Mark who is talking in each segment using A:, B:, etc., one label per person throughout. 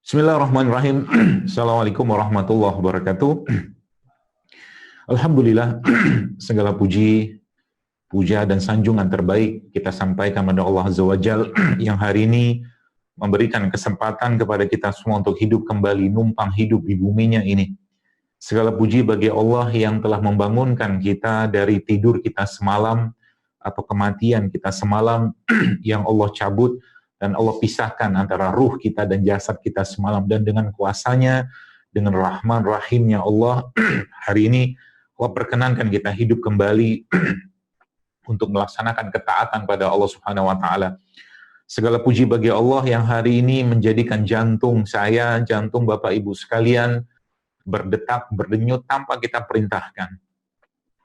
A: Bismillahirrahmanirrahim. Assalamualaikum warahmatullahi wabarakatuh. Alhamdulillah, segala puji, puja dan sanjungan terbaik kita sampaikan kepada Allah Azza wa Jal yang hari ini memberikan kesempatan kepada kita semua untuk hidup kembali, numpang hidup di buminya ini. Segala puji bagi Allah yang telah membangunkan kita dari tidur kita semalam atau kematian kita semalam yang Allah cabut dan Allah pisahkan antara ruh kita dan jasad kita semalam, dan dengan kuasanya, dengan Rahman Rahimnya Allah, hari ini Allah perkenankan kita hidup kembali untuk melaksanakan ketaatan pada Allah Subhanahu wa taala. Segala puji bagi Allah yang hari ini menjadikan jantung saya, jantung Bapak Ibu sekalian berdetak, berdenyut tanpa kita perintahkan.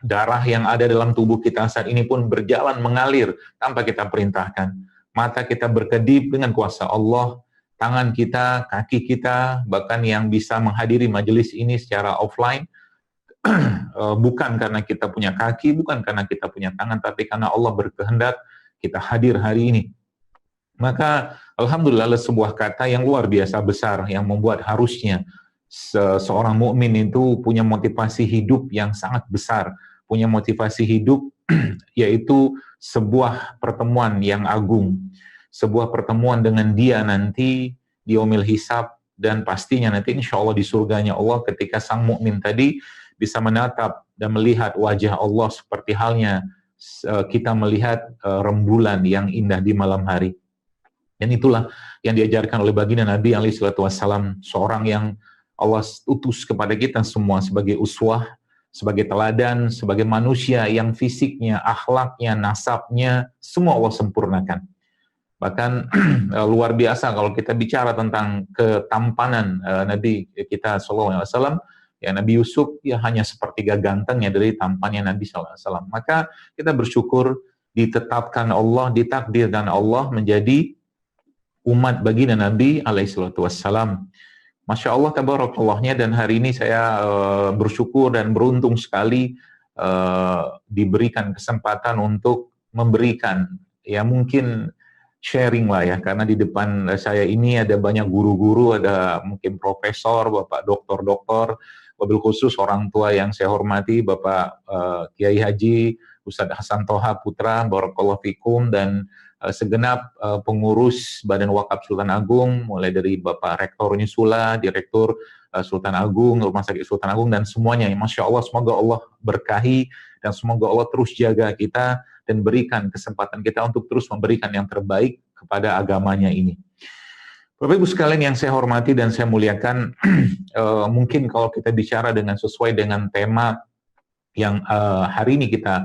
A: Darah yang ada dalam tubuh kita saat ini pun berjalan mengalir tanpa kita perintahkan. Mata kita berkedip dengan kuasa Allah, tangan kita, kaki kita, bahkan yang bisa menghadiri majelis ini secara offline, bukan karena kita punya kaki, bukan karena kita punya tangan, tapi karena Allah berkehendak kita hadir hari ini. Maka alhamdulillah sebuah kata yang luar biasa besar yang membuat harusnya seorang mukmin itu punya motivasi hidup yang sangat besar, punya motivasi hidup yaitu sebuah pertemuan yang agung, sebuah pertemuan dengan Dia nanti di yaumil hisab, dan pastinya nanti insya Allah di surganya Allah ketika sang mukmin tadi bisa menatap dan melihat wajah Allah seperti halnya kita melihat rembulan yang indah di malam hari. Dan itulah yang diajarkan oleh baginda Nabi SAW, seorang yang Allah utus kepada kita semua sebagai uswah, sebagai teladan, sebagai manusia yang fisiknya, akhlaknya, nasabnya, semua Allah sempurnakan. Bahkan luar biasa kalau kita bicara tentang ketampanan Nabi kita SAW, ya Nabi Yusuf ya hanya sepertiga gantengnya dari tampannya Nabi SAW. Maka kita bersyukur ditetapkan Allah, ditakdirkan Allah menjadi umat baginda Nabi SAW. Masya Allah, tabarakallahnya, dan hari ini saya bersyukur dan beruntung sekali diberikan kesempatan untuk memberikan, ya mungkin sharing lah ya, karena di depan saya ini ada banyak guru-guru, ada mungkin profesor, bapak doktor-doktor, wabil khusus orang tua yang saya hormati, Bapak Kiai Haji Ustadz Hasan Toha Putra, barakallahu fikum, dan segenap pengurus Badan Wakaf Sultan Agung, mulai dari Bapak Rektor Nyusula, Direktur Sultan Agung, Rumah Sakit Sultan Agung, dan semuanya. Masya Allah, semoga Allah berkahi, dan semoga Allah terus jaga kita, dan berikan kesempatan kita untuk terus memberikan yang terbaik kepada agamanya ini. Bapak Ibu sekalian yang saya hormati dan saya muliakan, mungkin kalau kita bicara dengan sesuai dengan tema yang hari ini kita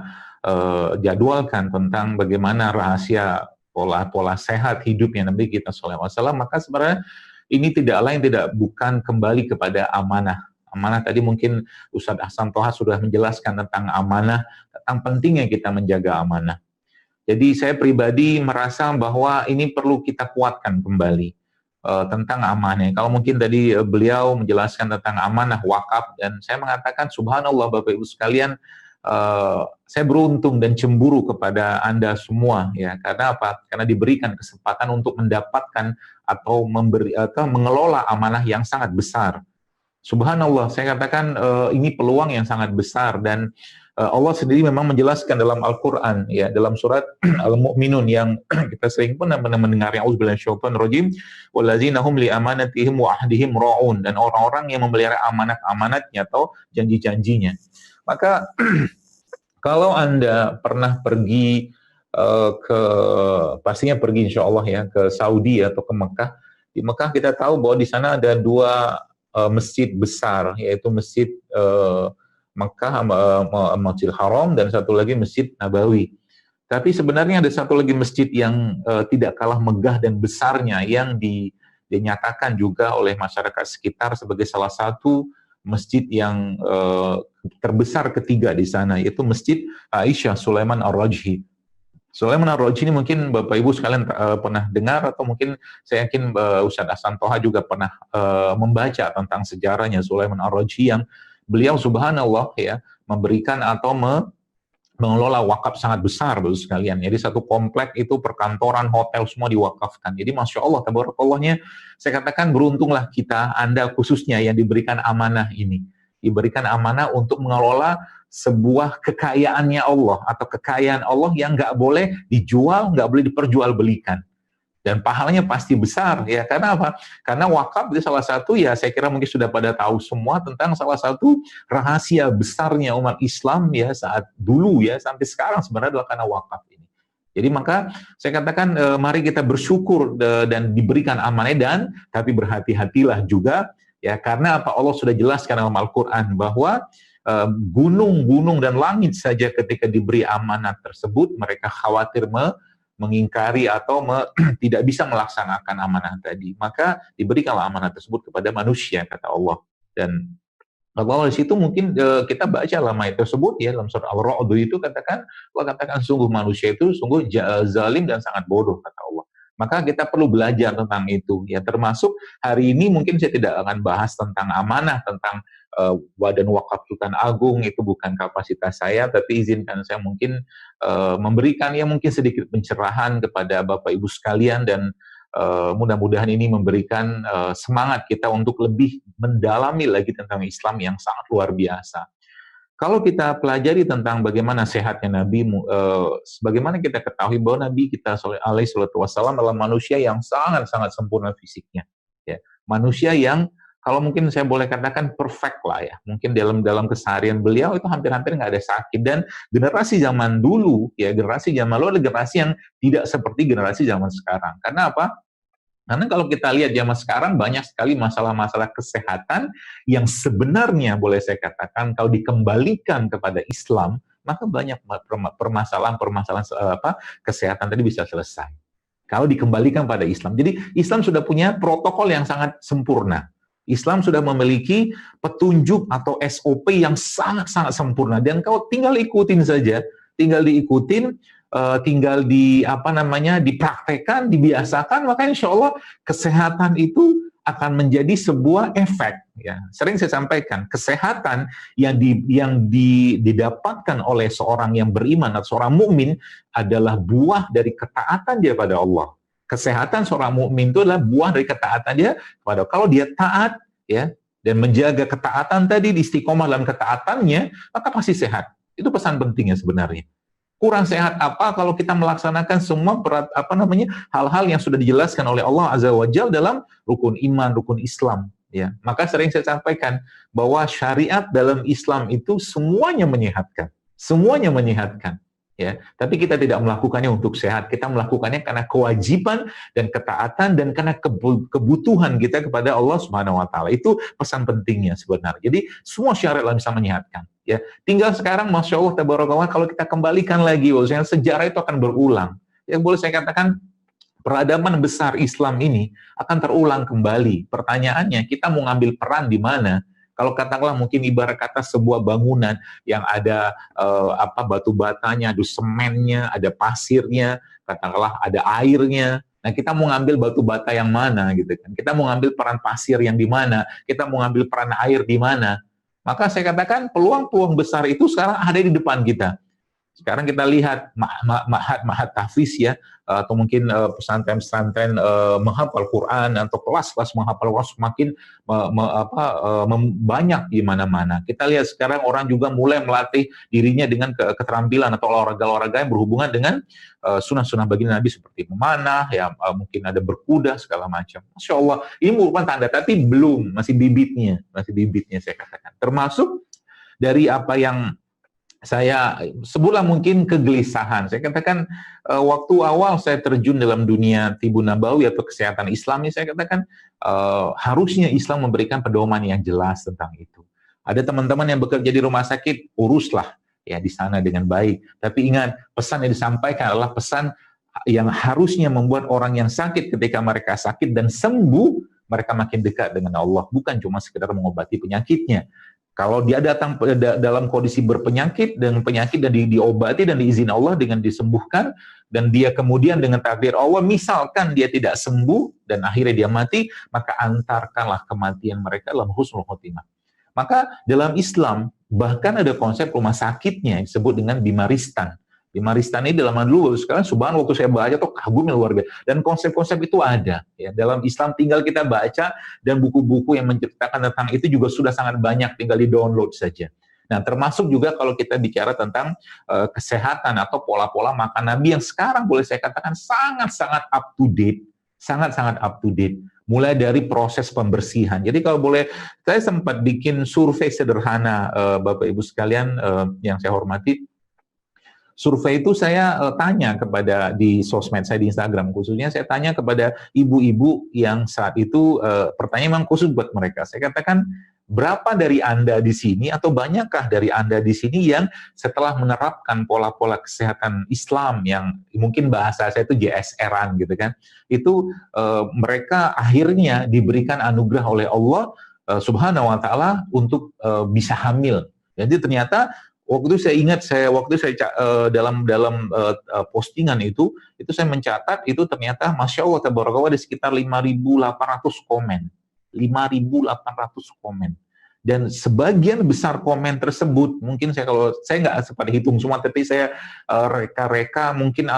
A: jadwalkan tentang bagaimana rahasia pola sehat hidupnya Nabi kita SAW, maka sebenarnya ini tidak lain bukan kembali kepada amanah. Amanah tadi mungkin Ustadz Hasan Toha sudah menjelaskan tentang amanah, tentang pentingnya kita menjaga amanah. Jadi saya pribadi merasa bahwa ini perlu kita kuatkan kembali tentang amanah. Kalau mungkin tadi beliau menjelaskan tentang amanah wakaf, dan saya mengatakan subhanallah Bapak Ibu sekalian, saya beruntung dan cemburu kepada Anda semua, ya. Karena apa? Karena diberikan kesempatan untuk mendapatkan atau mengelola amanah yang sangat besar. Subhanallah, saya katakan ini peluang yang sangat besar, dan Allah sendiri memang menjelaskan dalam Al-Quran, ya, dalam surat Al-Mu'minun yang kita sering pun mendengar yang auzubillahi minasyaitonir rajim, wallazina hum li amanatihim wa ahdihim ra'un, dan orang-orang yang memelihara amanat-amanatnya atau janji-janjinya. Maka kalau Anda pernah pergi pastinya pergi insya Allah ya ke Saudi atau ke Mekah. Di Mekah kita tahu bahwa di sana ada dua masjid besar, yaitu masjid Mekah, Masjidil Haram, dan satu lagi Masjid Nabawi. Tapi sebenarnya ada satu lagi masjid yang tidak kalah megah dan besarnya, yang dinyatakan juga oleh masyarakat sekitar sebagai salah satu masjid yang terbesar ketiga di sana, yaitu Masjid Aisyah Sulaiman Ar-Rajhi. Sulaiman Ar-Rajhi ini mungkin Bapak Ibu sekalian pernah dengar, atau mungkin saya yakin Ustadz Hasan Toha juga pernah membaca tentang sejarahnya Sulaiman Ar-Rajhi, yang beliau subhanallah ya memberikan atau mengelola wakaf sangat besar, Bapak sekalian. Jadi satu komplek itu perkantoran, hotel semua diwakafkan. Jadi Masya Allah, tabarakallah-nya, saya katakan beruntunglah kita, Anda khususnya yang diberikan amanah ini. Diberikan amanah untuk mengelola sebuah kekayaannya Allah, atau kekayaan Allah yang nggak boleh dijual, nggak boleh diperjualbelikan. Dan pahalanya pasti besar, ya. Karena apa? Karena wakaf itu salah satu, ya saya kira mungkin sudah pada tahu semua tentang salah satu rahasia besarnya umat Islam, ya, saat dulu, ya, sampai sekarang sebenarnya adalah karena wakaf ini. Jadi maka saya katakan mari kita bersyukur dan diberikan amanah, dan tapi berhati-hatilah juga, ya, karena apa? Allah sudah jelaskan dalam Al-Quran bahwa gunung-gunung dan langit saja ketika diberi amanah tersebut, mereka khawatir mengingkari atau tidak bisa melaksanakan amanah tadi. Maka diberikanlah amanah tersebut kepada manusia, kata Allah. Dan Allah di situ mungkin kita baca dalam ayat tersebut, ya, dalam surah Al-Ra'd itu Allah katakan sungguh manusia itu sungguh zalim dan sangat bodoh, kata Allah. Maka kita perlu belajar tentang itu, ya, termasuk hari ini mungkin saya tidak akan bahas tentang amanah, tentang Badan Wakaf Sultan Agung, itu bukan kapasitas saya, tapi izinkan saya mungkin memberikan, ya, mungkin sedikit pencerahan kepada Bapak Ibu sekalian, dan mudah-mudahan ini memberikan semangat kita untuk lebih mendalami lagi tentang Islam yang sangat luar biasa. Kalau kita pelajari tentang bagaimana sehatnya Nabi, sebagaimana kita ketahui bahwa Nabi kita alaihi salatu wassalam adalah manusia yang sangat-sangat sempurna fisiknya, ya. Manusia yang kalau mungkin saya boleh katakan perfect lah, ya. Mungkin dalam keseharian beliau itu hampir-hampir nggak ada sakit. Dan generasi zaman dulu, ya, generasi zaman dulu adalah generasi yang tidak seperti generasi zaman sekarang. Karena apa? Karena kalau kita lihat zaman sekarang banyak sekali masalah-masalah kesehatan yang sebenarnya boleh saya katakan kalau dikembalikan kepada Islam, maka banyak permasalahan-permasalahan kesehatan tadi bisa selesai. Kalau dikembalikan pada Islam. Jadi Islam sudah punya protokol yang sangat sempurna. Islam sudah memiliki petunjuk atau SOP yang sangat-sangat sempurna, dan kau tinggal ikutin saja, tinggal diikutin, tinggal dipraktekkan, dibiasakan, maka insya Allah kesehatan itu akan menjadi sebuah efek, ya. Sering saya sampaikan, kesehatan yang didapatkan oleh seorang yang beriman atau seorang mukmin adalah buah dari ketaatan dia pada Allah. Kesehatan seorang mukmin itu adalah buah dari ketaatan dia kepada. Kalau dia taat, ya, dan menjaga ketaatan tadi, istiqomah dalam ketaatannya, maka pasti sehat. Itu pesan pentingnya sebenarnya. Kurang sehat apa kalau kita melaksanakan semua hal-hal yang sudah dijelaskan oleh Allah Azza wa Jalla dalam rukun iman, rukun Islam, ya. Maka sering saya sampaikan bahwa syariat dalam Islam itu semuanya menyehatkan. Semuanya menyehatkan. Ya, tapi kita tidak melakukannya untuk sehat, kita melakukannya karena kewajiban dan ketaatan dan karena kebutuhan kita kepada Allah Subhanahu wa taala. Itu pesan pentingnya sebenarnya. Jadi semua syariat bisa menyehatkan, ya. Tinggal sekarang Masya Allah tabarakallah kalau kita kembalikan lagi, bahwasanya sejarah itu akan berulang. Yang boleh saya katakan peradaban besar Islam ini akan terulang kembali. Pertanyaannya, kita mau ngambil peran di mana? Kalau katakanlah mungkin ibarat kata sebuah bangunan yang ada batu batanya, ada semennya, ada pasirnya, katakanlah ada airnya. Nah, kita mau ngambil batu bata yang mana gitu kan? Kita mau ngambil peran pasir yang di mana? Kita mau ngambil peran air di mana? Maka saya katakan peluang-peluang besar itu sekarang ada di depan kita. Sekarang kita lihat mahat tahfiz, ya, atau mungkin pesantren-pesantren menghafal Quran atau kelas-kelas menghafal Quran semakin banyak di mana-mana. Kita lihat sekarang orang juga mulai melatih dirinya dengan keterampilan atau olahraga-olahraga yang berhubungan dengan sunnah-sunnah baginda Nabi seperti memanah, ya, mungkin ada berkuda segala macam. Masya Allah, ini merupakan tanda, tapi belum, masih bibitnya saya katakan. Termasuk dari apa yang saya sebutlah mungkin kegelisahan. Saya katakan waktu awal saya terjun dalam dunia Tibun Nabawi atau kesehatan Islam ini, saya katakan harusnya Islam memberikan pedoman yang jelas tentang itu. Ada teman-teman yang bekerja di rumah sakit, uruslah, ya, di sana dengan baik. Tapi ingat, pesan yang disampaikan adalah pesan yang harusnya membuat orang yang sakit ketika mereka sakit dan sembuh, mereka makin dekat dengan Allah, bukan cuma sekedar mengobati penyakitnya. Kalau dia datang dalam kondisi berpenyakit, dengan penyakit dan diobati dan diizin Allah dengan disembuhkan, dan dia kemudian dengan takdir Allah, misalkan dia tidak sembuh dan akhirnya dia mati, maka antarkanlah kematian mereka dalam husnul khotimah. Maka dalam Islam, Bahkan ada konsep rumah sakitnya yang disebut dengan Bimaristan. Bimaristan ini dalam dulu, sekarang subhanallah waktu saya baca tuh kagumnya luar biasa. Dan konsep-konsep itu ada. Ya. Dalam Islam tinggal kita baca, dan buku-buku yang menceritakan tentang itu juga sudah sangat banyak, tinggal di-download saja. Nah, termasuk juga kalau kita bicara tentang kesehatan atau pola-pola makan Nabi yang sekarang boleh saya katakan sangat-sangat up to date. Sangat-sangat up to date. Mulai dari proses pembersihan. Jadi kalau boleh, saya sempat bikin survei sederhana, Bapak Ibu sekalian yang saya hormati. Survei itu saya tanya kepada di sosmed saya di Instagram khususnya, saya tanya kepada ibu-ibu yang saat itu pertanyaan memang khusus buat mereka. Saya katakan, berapa dari Anda di sini atau banyakkah dari Anda di sini yang setelah menerapkan pola-pola kesehatan Islam yang mungkin bahasa saya itu JSR-an gitu kan, itu mereka akhirnya diberikan anugerah oleh Allah Subhanahu wa taala untuk bisa hamil. Jadi ternyata waktu itu saya ingat, waktu itu saya dalam postingan itu saya mencatat itu ternyata Masya Allah tabarakallah ada sekitar 5.800 komen. 5.800 komen. Dan sebagian besar komen tersebut, mungkin kalau saya nggak sempat hitung semua, tapi saya reka-reka mungkin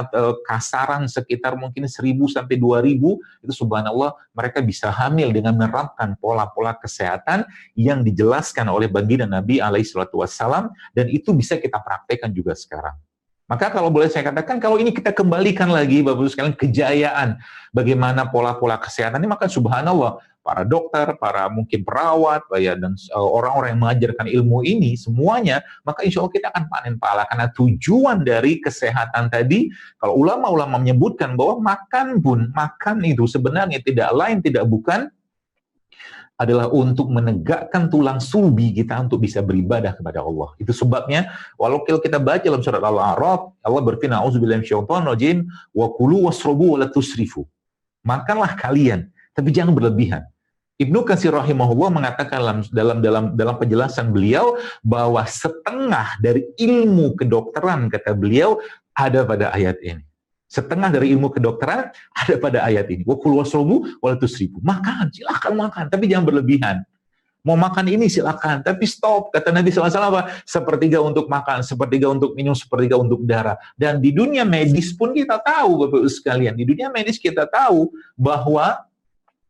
A: kasaran sekitar mungkin 1.000 sampai 2.000, itu subhanallah mereka bisa hamil dengan menerapkan pola-pola kesehatan yang dijelaskan oleh baginda Nabi alaihissalam, dan itu bisa kita praktekkan juga sekarang. Maka kalau boleh saya katakan, kalau ini kita kembalikan lagi Bapak-Ibu sekalian, kejayaan bagaimana pola-pola kesehatan ini, maka subhanallah para dokter, para mungkin perawat, ya, dan orang-orang yang mengajarkan ilmu ini semuanya, maka insya Allah kita akan panen pahala. Karena tujuan dari kesehatan tadi, kalau ulama-ulama menyebutkan bahwa makan itu sebenarnya tidak lain, tidak bukan adalah untuk menegakkan tulang sulbi kita untuk bisa beribadah kepada Allah. Itu sebabnya, walau kita baca dalam surat Al-A'raf, Allah berfirman, "A'udzubillahi minasyaitonir rajim, wa kulu wasrobu wa la tusrifu." Makanlah kalian, tapi jangan berlebihan. Ibnu Katsir rahimahullah mengatakan dalam penjelasan beliau bahwa setengah dari ilmu kedokteran, kata beliau, ada pada ayat ini. Setengah dari ilmu kedokteran ada pada ayat ini. Wa kulu wasrobu wa la tusrifu. Makan, silakan makan, tapi jangan berlebihan. Mau makan ini silakan, tapi stop. Kata Nabi SAW apa? Sepertiga untuk makan, sepertiga untuk minum, sepertiga untuk darah. Dan di dunia medis pun kita tahu, Bapak-Ibu sekalian, di dunia medis kita tahu bahwa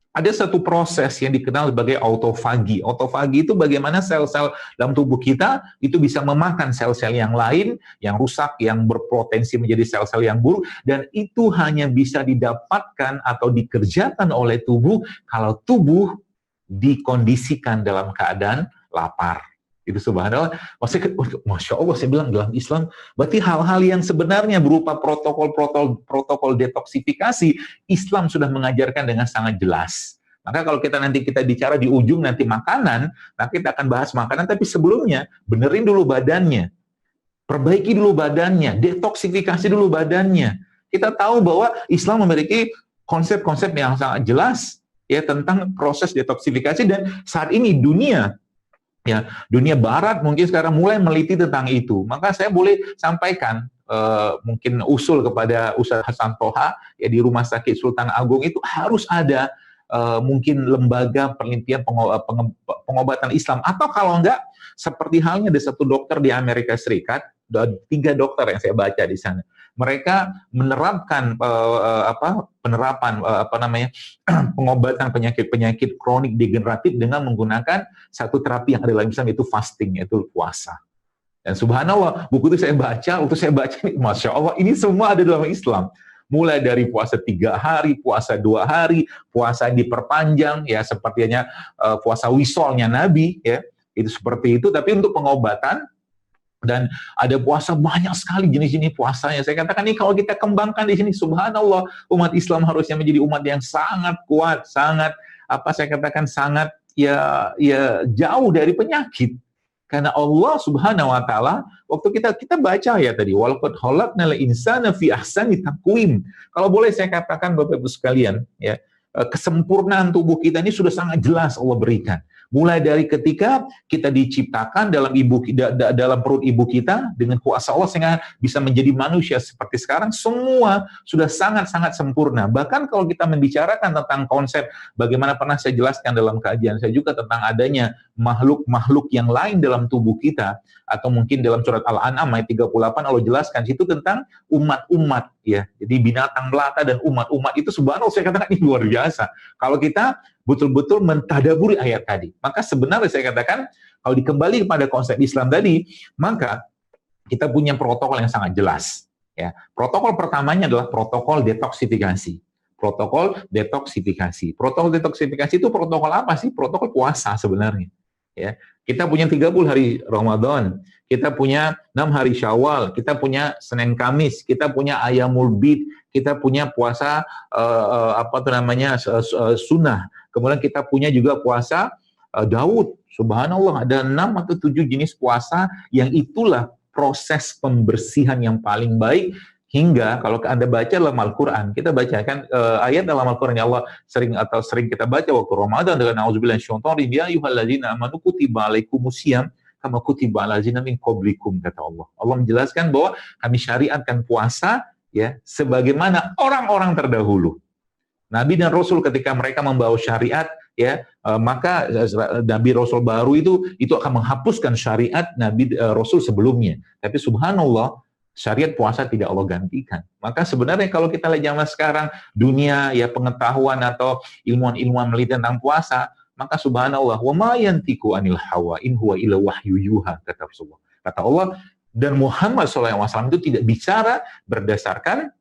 A: ada satu proses yang dikenal sebagai autofagi. Autofagi itu bagaimana sel-sel dalam tubuh kita itu bisa memakan sel-sel yang lain, yang rusak, yang berpotensi menjadi sel-sel yang buruk, dan itu hanya bisa didapatkan atau dikerjakan oleh tubuh kalau tubuh dikondisikan dalam keadaan lapar. Itu subhanallah. Masya Allah, saya bilang dalam Islam, berarti hal-hal yang sebenarnya berupa protokol detoksifikasi, Islam sudah mengajarkan dengan sangat jelas. Maka kalau kita bicara di ujung nanti makanan, nanti kita akan bahas makanan, tapi sebelumnya benerin dulu badannya. Perbaiki dulu badannya, detoksifikasi dulu badannya. Kita tahu bahwa Islam memiliki konsep-konsep yang sangat jelas ya tentang proses detoksifikasi, dan saat ini dunia barat mungkin sekarang mulai meneliti tentang itu. Maka saya boleh sampaikan mungkin usul kepada Ustaz Hasan Toha ya, di Rumah Sakit Sultan Agung itu harus ada mungkin lembaga penelitian pengobatan Islam, atau kalau enggak seperti halnya ada satu dokter di Amerika Serikat, 3 dokter yang saya baca di sana. Mereka menerapkan pengobatan penyakit kronik degeneratif dengan menggunakan satu terapi yang ada dalam Islam, yaitu fasting, yaitu puasa. Dan subhanallah, buku itu saya baca, Masya Allah, ini semua ada dalam Islam. Mulai dari puasa 3 hari, puasa 2 hari, puasa yang diperpanjang, ya sepertinya puasa wisolnya Nabi, ya itu seperti itu. Tapi untuk pengobatan, dan ada puasa banyak sekali jenis-jenis puasanya. Saya katakan ini kalau kita kembangkan di sini, subhanallah, umat Islam harusnya menjadi umat yang sangat kuat, sangat sangat jauh dari penyakit. Karena Allah Subhanahu wa taala, waktu kita baca ya tadi, walaqad khalaqnal insana fi ahsani taqwim. Kalau boleh saya katakan Bapak Ibu sekalian, ya, kesempurnaan tubuh kita ini sudah sangat jelas Allah berikan. Mulai dari ketika kita diciptakan dalam perut ibu kita dengan kuasa Allah sehingga bisa menjadi manusia seperti sekarang, semua sudah sangat-sangat sempurna. Bahkan kalau kita membicarakan tentang konsep bagaimana pernah saya jelaskan dalam kajian saya juga tentang adanya makhluk-makhluk yang lain dalam tubuh kita, atau mungkin dalam surat Al-An'am ayat 38 Allah jelaskan situ tentang umat-umat ya. Jadi binatang melata dan umat-umat itu subhanallah saya katakan ini luar biasa. Kalau kita betul-betul mentadaburi ayat tadi, maka sebenarnya saya katakan kalau dikembali kepada konsep Islam tadi, maka kita punya protokol yang sangat jelas ya. Protokol pertamanya adalah protokol detoksifikasi. Protokol detoksifikasi. Protokol detoksifikasi itu protokol apa sih? Protokol puasa sebenarnya. Ya, kita punya 30 hari Ramadan, kita punya 6 hari Syawal, kita punya Senin Kamis, kita punya Ayyamul Bid, kita punya puasa sunnah. Kemudian kita punya juga puasa Daud. Subhanallah, ada 6 atau 7 jenis puasa yang itulah proses pembersihan yang paling baik. Hingga kalau Anda baca dalam Al-Quran, kita bacakan ayat dalam Al-Quran yang Allah sering kita baca waktu Ramadan dengan auzubillahi minasyaitonir rajim, ya ayyuhalladzina amanu kutiba alaikumusiyam kama kutiba alal ladzina min qablikum, kata Allah. Allah menjelaskan bahwa kami syariatkan puasa ya sebagaimana orang-orang terdahulu. Nabi dan Rasul ketika mereka membawa syariat ya, maka Nabi Rasul baru itu akan menghapuskan syariat Nabi Rasul sebelumnya. Tapi subhanallah, syariat puasa tidak Allah gantikan. Maka sebenarnya kalau kita lihat zaman sekarang, dunia ya pengetahuan atau ilmuwan-ilmuwan meliti tentang puasa, maka subhanallah, wa ma yantiqu anil hawa in huwa illa wahyu yuha, kata Rasulullah. Kata Allah, dan Muhammad SAW itu tidak bicara berdasarkan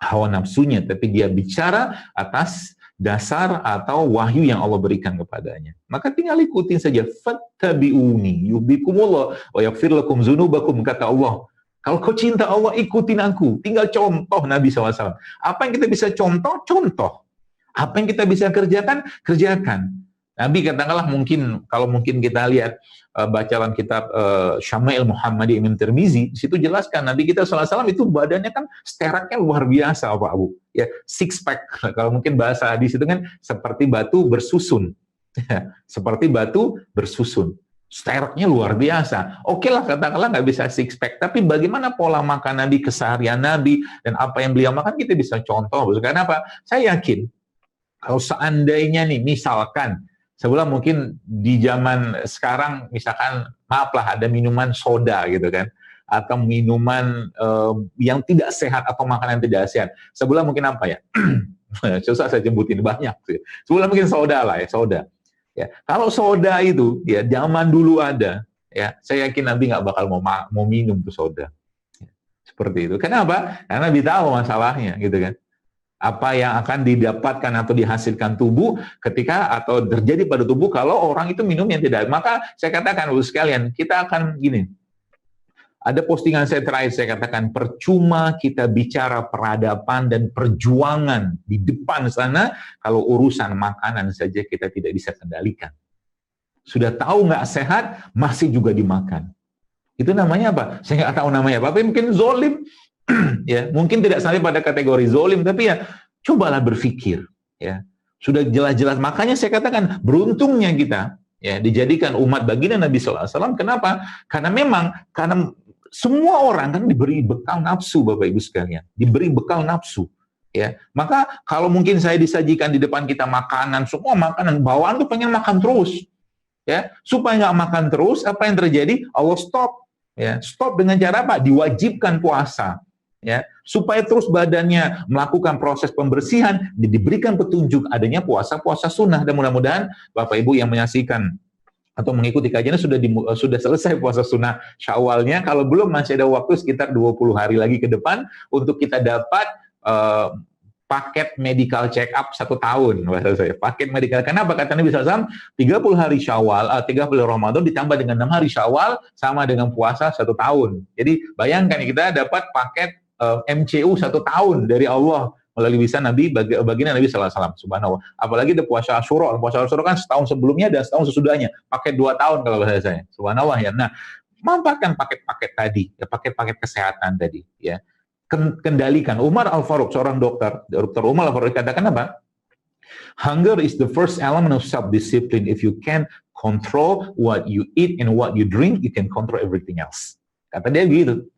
A: hawa nafsunya, tapi dia bicara atas dasar atau wahyu yang Allah berikan kepadanya. Maka tinggal ikutin saja, fattabi'uni yuhibbukumullah wa yaghfir lakum dzunubakum, kata Allah. Kalau kau cinta Allah, ikutin aku. Tinggal contoh Nabi SAW. Apa yang kita bisa contoh? Contoh. Apa yang kita bisa kerjakan? Kerjakan. Nabi katakanlah kalau mungkin kita lihat bacaan kitab Syama'il Muhammadi Imam Tirmizi, di situ jelaskan Nabi kita SAW itu badannya kan steraknya luar biasa, Pak Abu. Ya, six pack. Kalau mungkin bahasa hadis itu kan seperti batu bersusun. Seperti batu bersusun. Steraknya luar biasa. Oke lah, katakanlah nggak bisa six pack, tapi bagaimana pola makan Nabi, keseharian Nabi, dan apa yang beliau makan kita bisa contoh. Karena apa? Saya yakin kalau seandainya nih, misalkan sebelah mungkin di zaman sekarang, misalkan maaflah ada minuman soda gitu kan, atau minuman yang tidak sehat atau makanan yang tidak sehat. Sebelah mungkin apa ya? Susah saya jemputin banyak sih. Sebelah mungkin soda lah ya, soda. Ya, kalau soda itu ya zaman dulu ada, ya saya yakin Nabi nggak bakal mau minum tuh soda. Ya, seperti itu. Kenapa? Karena Nabi tahu masalahnya, gitu kan. Apa yang akan didapatkan atau dihasilkan tubuh ketika atau terjadi pada tubuh kalau orang itu minum yang tidak. Maka saya katakan Bapak sekalian, kita akan gini. Ada postingan saya terakhir, saya katakan percuma kita bicara peradaban dan perjuangan di depan sana kalau urusan makanan saja kita tidak bisa kendalikan. Sudah tahu nggak sehat, masih juga dimakan. Itu namanya apa? Saya nggak tahu namanya apa, tapi mungkin zolim. Ya, mungkin tidak sampai pada kategori zolim, tapi ya cobalah berpikir. Ya, sudah jelas-jelas. Makanya saya katakan beruntungnya kita ya dijadikan umat baginda Nabi SAW. Kenapa? Karena semua orang kan diberi bekal nafsu, Bapak Ibu sekalian. Diberi bekal nafsu. Ya, maka kalau mungkin saya disajikan di depan kita makanan, semua makanan, bawaan tuh pengen makan terus. Ya, supaya nggak makan terus, apa yang terjadi? Allah stop. Ya, stop dengan cara apa? Diwajibkan puasa. Ya, supaya terus badannya melakukan proses pembersihan, diberikan petunjuk adanya puasa-puasa sunnah. Dan mudah-mudahan Bapak Ibu yang menyaksikan atau mengikuti kajiannya sudah selesai puasa sunnah Syawalnya. Kalau belum, masih ada waktu sekitar 20 hari lagi ke depan untuk kita dapat paket medical check up 1 tahun. Bahasa saya, paket medical. Kenapa? Kata Nabi SAW, 30 hari Syawal, 30 Ramadan ditambah dengan 6 hari Syawal sama dengan puasa 1 tahun. Jadi bayangkan kita dapat paket MCU 1 tahun dari Allah melalui lisan Nabi, baginda Nabi SAW. Subhanallah. Apalagi ada puasa Asyura. Puasa Asyura kan setahun sebelumnya dan setahun sesudahnya. Pakai 2 tahun kalau bahasa saya. Subhanallah ya. Nah, manfaatkan paket-paket tadi, ya, paket-paket kesehatan tadi. Ya, kendalikan. Umar Al-Faruq, seorang dokter Umar Al-Faruq katakan apa? Hunger is the first element of self-discipline. If you can control what you eat and what you drink, you can control everything else. Kata dia gitu.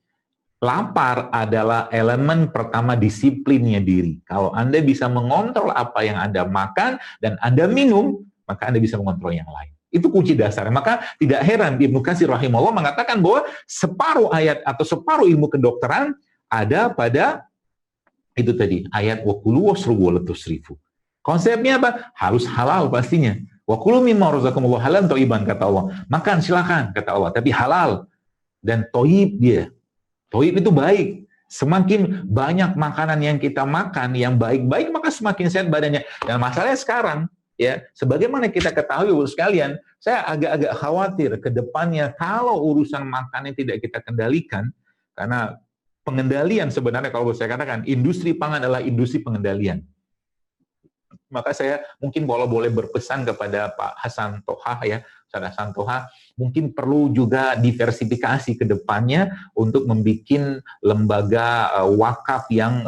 A: Lapar adalah elemen pertama disiplinnya diri. Kalau Anda bisa mengontrol apa yang Anda makan dan Anda minum, maka Anda bisa mengontrol yang lain. Itu kunci dasar. Maka tidak heran Ibnu Katsir rahimahullah mengatakan bahwa separuh ayat atau separuh ilmu kedokteran ada pada itu tadi, ayat wa kulu washrabu wa la tusrifu. Konsepnya apa? Harus halal pastinya. Wa kulu mimma razaqakumullahu halalan thayyiban, kata Allah. Makan silakan kata Allah, tapi halal dan thayyib dia. Thayyib itu baik. Semakin banyak makanan yang kita makan yang baik-baik, maka semakin sehat badannya. Dan masalahnya sekarang, ya, sebagaimana kita ketahui sekalian, saya agak-agak khawatir ke depannya kalau urusan makanan tidak kita kendalikan, karena pengendalian sebenarnya kalau saya katakan industri pangan adalah industri pengendalian. Maka saya mungkin kalau boleh berpesan kepada Pak Hasan Toha, ya, Ustaz Hasan Toha, mungkin perlu juga diversifikasi ke depannya untuk membuat lembaga wakaf yang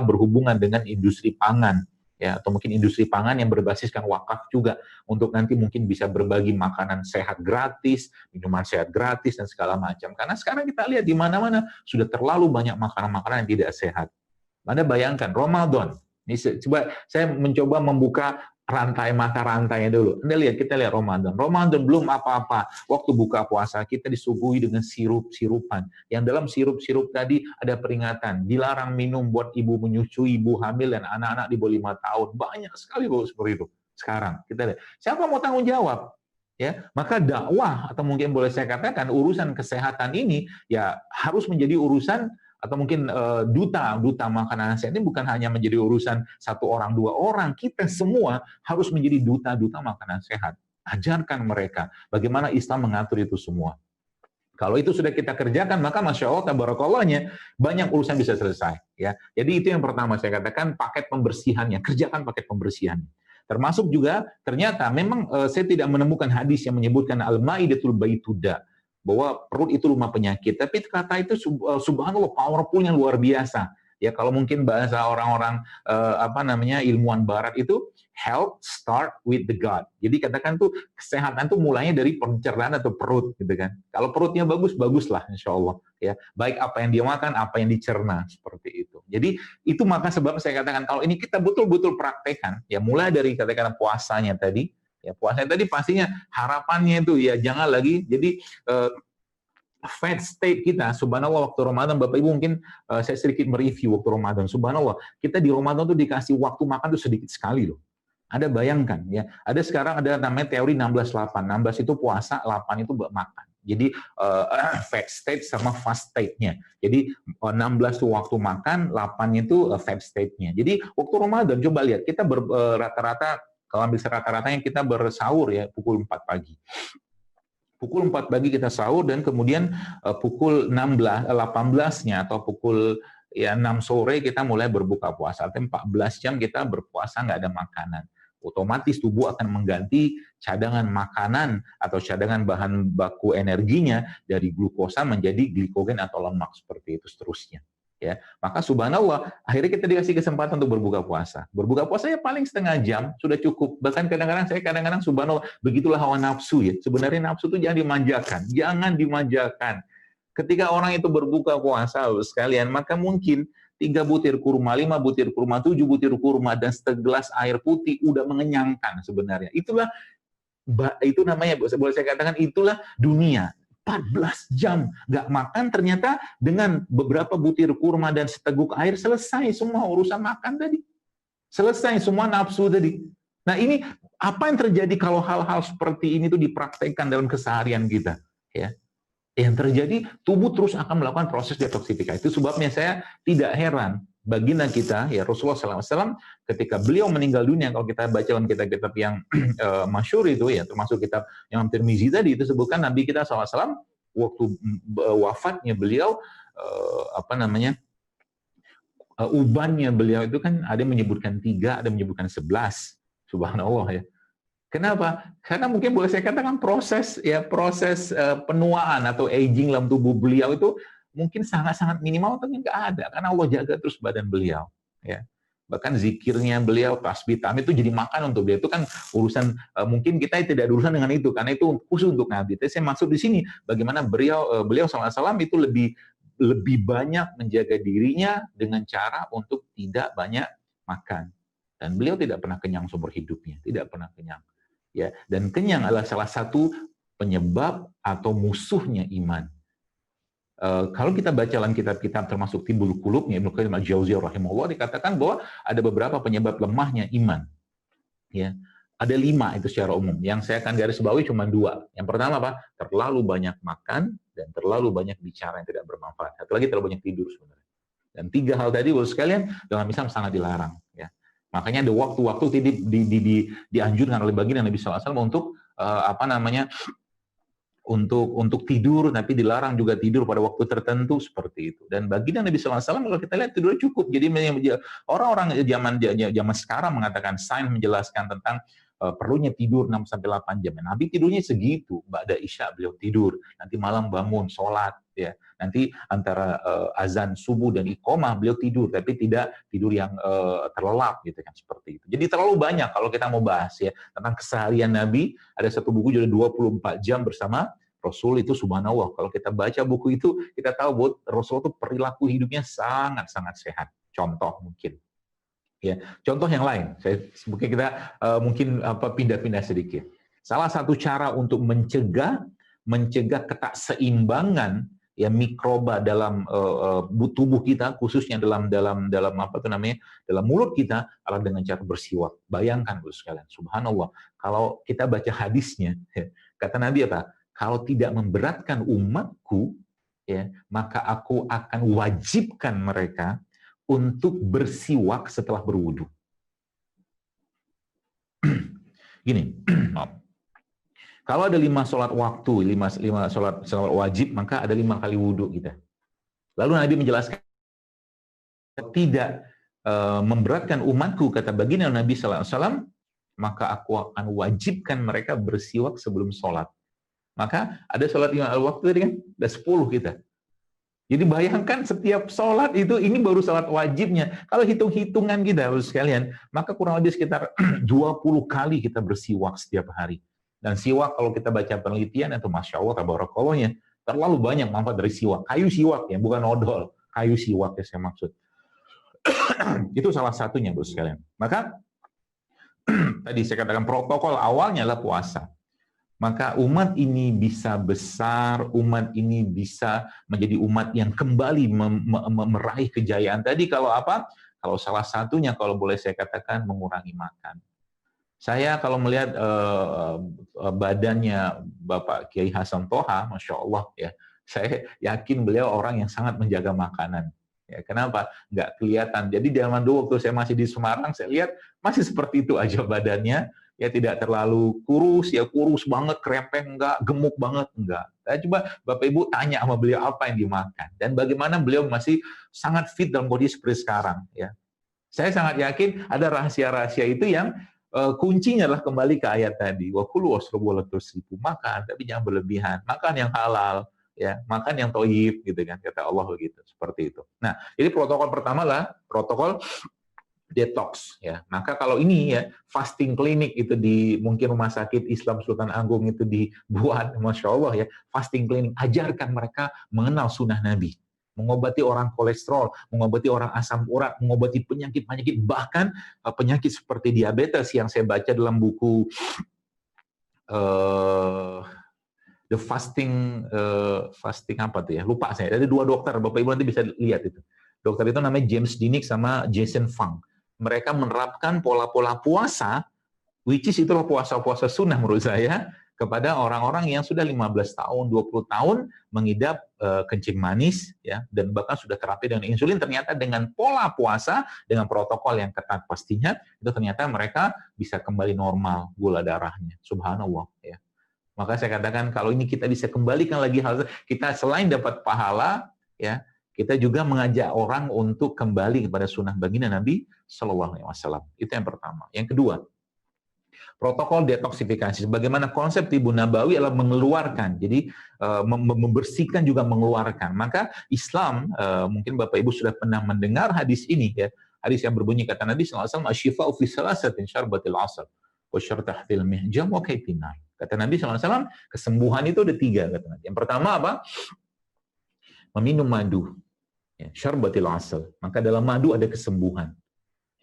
A: berhubungan dengan industri pangan, ya, atau mungkin industri pangan yang berbasiskan wakaf juga, untuk nanti mungkin bisa berbagi makanan sehat gratis, minuman sehat gratis, dan segala macam. Karena sekarang kita lihat di mana-mana sudah terlalu banyak makanan-makanan yang tidak sehat. Anda bayangkan, Ramadan, ini coba saya mencoba membuka mata rantainya dulu. Anda lihat, kita lihat Ramadan. Ramadan belum apa-apa. Waktu buka puasa, kita disuguhi dengan sirup-sirupan. Yang dalam sirup-sirup tadi ada peringatan. Dilarang minum buat ibu menyusui, ibu hamil, dan anak-anak di bawah 5 tahun. Banyak sekali seperti itu. Sekarang, kita lihat. Siapa mau tanggung jawab? Ya, maka dakwah, atau mungkin boleh saya katakan, urusan kesehatan ini, ya harus menjadi urusan, atau mungkin duta makanan sehat ini bukan hanya menjadi urusan satu orang, dua orang. Kita semua harus menjadi duta makanan sehat. Ajarkan mereka bagaimana Islam mengatur itu semua. Kalau itu sudah kita kerjakan, maka Masya Allah, tabarakallah-nya, banyak urusan bisa selesai. Ya. Jadi itu yang pertama saya katakan, paket pembersihannya. Kerjakan paket pembersihannya. Termasuk juga, ternyata memang saya tidak menemukan hadis yang menyebutkan al-ma'idatul baituda, bahwa perut itu rumah penyakit. Tapi kata itu subhanallah powerful-nya luar biasa. Ya, kalau mungkin bahasa orang-orang ilmuwan barat itu, health start with the gut. Jadi katakan tuh kesehatan tuh mulainya dari pencernaan atau perut gitu kan. Kalau perutnya bagus, baguslah insya Allah. Ya, baik apa yang dia makan, apa yang dicerna, seperti itu. Jadi itu maka sebab saya katakan kalau ini kita betul-betul praktekkan, ya mulai dari katakan puasanya tadi. Ya, puasanya tadi pastinya harapannya itu ya jangan lagi jadi fat state kita, subhanallah, waktu Ramadan, Bapak Ibu mungkin saya sedikit mereview waktu Ramadan, subhanallah, kita di Ramadan tuh dikasih waktu makan tuh sedikit sekali loh. Anda bayangkan ya, ada sekarang ada namanya teori 16-8, 16 itu puasa, 8 itu makan. Jadi fat state sama fast state-nya. Jadi 16 itu waktu makan, 8 itu fat state-nya. Jadi waktu Ramadan coba lihat, kita rata-rata, kalau ambil rata-ratanya kita bersahur ya pukul 4 pagi. Pukul 4 pagi kita sahur dan kemudian pukul 18-nya atau pukul 6 sore kita mulai berbuka puasa. Artinya 14 jam kita berpuasa nggak ada makanan. Otomatis tubuh akan mengganti cadangan makanan atau cadangan bahan baku energinya dari glukosa menjadi glikogen atau lemak, seperti itu seterusnya. Ya, maka subhanallah akhirnya kita dikasih kesempatan untuk berbuka puasa. Berbuka puasa ya paling setengah jam sudah cukup. Bahkan kadang-kadang subhanallah begitulah hawa nafsu ya. Sebenarnya nafsu itu jangan dimanjakan. Ketika orang itu berbuka puasa sekalian, maka mungkin 3 butir kurma, 5 butir kurma, 7 butir kurma dan segelas air putih udah mengenyangkan sebenarnya. Itu namanya, boleh saya katakan, itulah dunia. 14 jam nggak makan, ternyata dengan beberapa butir kurma dan seteguk air selesai semua urusan makan tadi. Selesai semua nafsu tadi. Nah ini apa yang terjadi kalau hal-hal seperti ini tuh dipraktekkan dalam keseharian kita? Ya, yang terjadi tubuh terus akan melakukan proses detoksifikasi. Itu sebabnya saya tidak heran baginda kita, ya Rasulullah SAW, ketika beliau meninggal dunia, kalau kita baca dalam kitab-kitab yang masyhur itu, ya termasuk kitab yang Tirmizi tadi, itu sebutkan Nabi kita SAW, waktu wafatnya beliau, ubannya beliau itu kan ada yang menyebutkan 3, ada yang menyebutkan 11, subhanallah ya. Kenapa? Karena mungkin boleh saya katakan proses penuaan atau aging dalam tubuh beliau itu mungkin sangat-sangat minimal atau nggak ada, karena Allah jaga terus badan beliau. Ya. Bahkan zikirnya beliau, tasbih, tahmid itu jadi makan untuk beliau. Itu kan urusan, mungkin kita tidak ada urusan dengan itu, karena itu khusus untuk Nabi. Tapi saya maksud di sini, bagaimana beliau SAW itu lebih banyak menjaga dirinya dengan cara untuk tidak banyak makan. Dan beliau tidak pernah kenyang seumur hidupnya, tidak pernah kenyang. Ya, dan kenyang adalah salah satu penyebab atau musuhnya iman. Kalau kita baca dalam kitab-kitab termasuk Timbul Qulubnya Ibnu Qayyim al-Jauziyah rahimahullah, dikatakan bahwa ada beberapa penyebab lemahnya iman. Ya, ada 5 itu secara umum. Yang saya akan garis bawahi cuma 2. Yang pertama apa? Terlalu banyak makan dan terlalu banyak bicara yang tidak bermanfaat. Satu lagi terlalu banyak tidur sebenarnya. Dan 3 hal tadi, Bapak sekalian, dalam Islam sangat dilarang. Ya. Makanya ada waktu-waktu dianjurkan oleh baginda Nabi SAW untuk untuk tidur, tapi dilarang juga tidur pada waktu tertentu seperti itu. Dan baginda Nabi SAW kalau kita lihat tidurnya cukup. Jadi orang-orang zaman sekarang mengatakan sains menjelaskan tentang perlunya tidur 6-8 jam. Nabi tidurnya segitu. Ba'da Isya beliau tidur. Nanti malam bangun, sholat. Ya. Nanti antara azan subuh dan iqomah beliau tidur. Tapi tidak tidur yang terlelap gitu kan, seperti itu. Jadi terlalu banyak kalau kita mau bahas ya tentang keseharian Nabi. Ada satu buku judul 24 jam bersama Rasul, itu subhanallah. Kalau kita baca buku itu, kita tahu bahwa Rasul itu perilaku hidupnya sangat-sangat sehat. Contoh mungkin. Ya, contoh yang lain. Mungkin kita pindah-pindah sedikit. Salah satu cara untuk mencegah ketakseimbangan ya mikroba dalam tubuh kita, khususnya dalam dalam mulut kita adalah dengan cara bersiwak. Bayangkan Bapak sekalian, subhanallah. Kalau kita baca hadisnya, kata Nabi apa? Kalau tidak memberatkan umatku, ya, maka aku akan wajibkan mereka untuk bersiwak setelah berwudu. Gini, kalau ada 5 sholat waktu, 5 sholat wajib, maka ada 5 kali wudu kita. Lalu Nabi menjelaskan, tidak memberatkan umatku, kata baginda Nabi SAW, maka aku akan wajibkan mereka bersiwak sebelum sholat. Maka ada sholat 5 waktu tadi kan, ada 10 kita. Jadi bayangkan setiap sholat itu, ini baru sholat wajibnya. Kalau hitung-hitungan kita, sekalian, maka kurang lebih sekitar 20 kali kita bersiwak setiap hari. Dan siwak kalau kita baca penelitian itu Masya Allah, tabarakallah, terlalu banyak manfaat dari siwak. Kayu siwak ya, bukan odol. Kayu siwak ya saya maksud. Itu salah satunya, Bos sekalian. Maka tadi saya katakan protokol awalnya adalah puasa. Maka umat ini bisa besar, umat ini bisa menjadi umat yang kembali meraih kejayaan. Tadi kalau apa? Kalau salah satunya, kalau boleh saya katakan, mengurangi makan. Saya kalau melihat badannya Bapak Kiai Hasan Toha, Masya Allah, ya, saya yakin beliau orang yang sangat menjaga makanan. Ya, kenapa? Nggak kelihatan. Jadi zaman dulu waktu saya masih di Semarang, saya lihat masih seperti itu aja badannya. Ya tidak terlalu kurus, ya kurus banget, krepeng enggak, gemuk banget enggak. Saya coba Bapak Ibu tanya sama beliau apa yang dimakan dan bagaimana beliau masih sangat fit dalam kondisi seperti sekarang. Ya, saya sangat yakin ada rahasia-rahasia itu yang kuncinya adalah kembali ke ayat tadi. Wa kulu wasrabu wala tusrifu, makan tapi jangan berlebihan, makan yang halal, ya, makan yang thayyib gitu kan, kata Allah begitu, seperti itu. Nah, ini protokol pertama lah, protokol detox ya. Maka kalau ini ya fasting klinik itu di mungkin rumah sakit Islam Sultan Agung itu dibuat, Masya Allah ya, fasting klinik, ajarkan mereka mengenal sunnah Nabi, mengobati orang kolesterol, mengobati orang asam urat, mengobati penyakit-penyakit, bahkan penyakit seperti diabetes yang saya baca dalam buku The Fasting apa tuh ya, lupa saya. Ada 2 dokter, Bapak Ibu nanti bisa lihat itu. Dokter itu namanya James Dinick sama Jason Fung. Mereka menerapkan pola-pola puasa, which is itulah puasa-puasa sunnah menurut saya, kepada orang-orang yang sudah 15 tahun, 20 tahun mengidap kencing manis, ya, dan bahkan sudah terapi dengan insulin. Ternyata dengan pola puasa, dengan protokol yang ketat pastinya, itu ternyata mereka bisa kembali normal gula darahnya. Subhanallah. Ya. Maka saya katakan kalau ini kita bisa kembalikan lagi hal kita, selain dapat pahala, ya, kita juga mengajak orang untuk kembali kepada sunnah baginda Nabi Shallallahu Alaihi Wasallam. Itu yang pertama. Yang kedua, protokol detoksifikasi. Bagaimana konsep Tibbun Nabawi adalah mengeluarkan, jadi membersihkan juga mengeluarkan. Maka Islam, mungkin Bapak Ibu sudah pernah mendengar hadis ini ya, Hadis yang berbunyi kata Nabi SAW, "Asyifa'u fi salasatin syarbatil 'asal, wa syartahtil mihjam wa kaitin nar." Kata Nabi SAW, kesembuhan itu ada 3 kata Nabi. Yang pertama apa? Meminum madu. Ya, syarbatil 'asal. Maka dalam madu ada kesembuhan.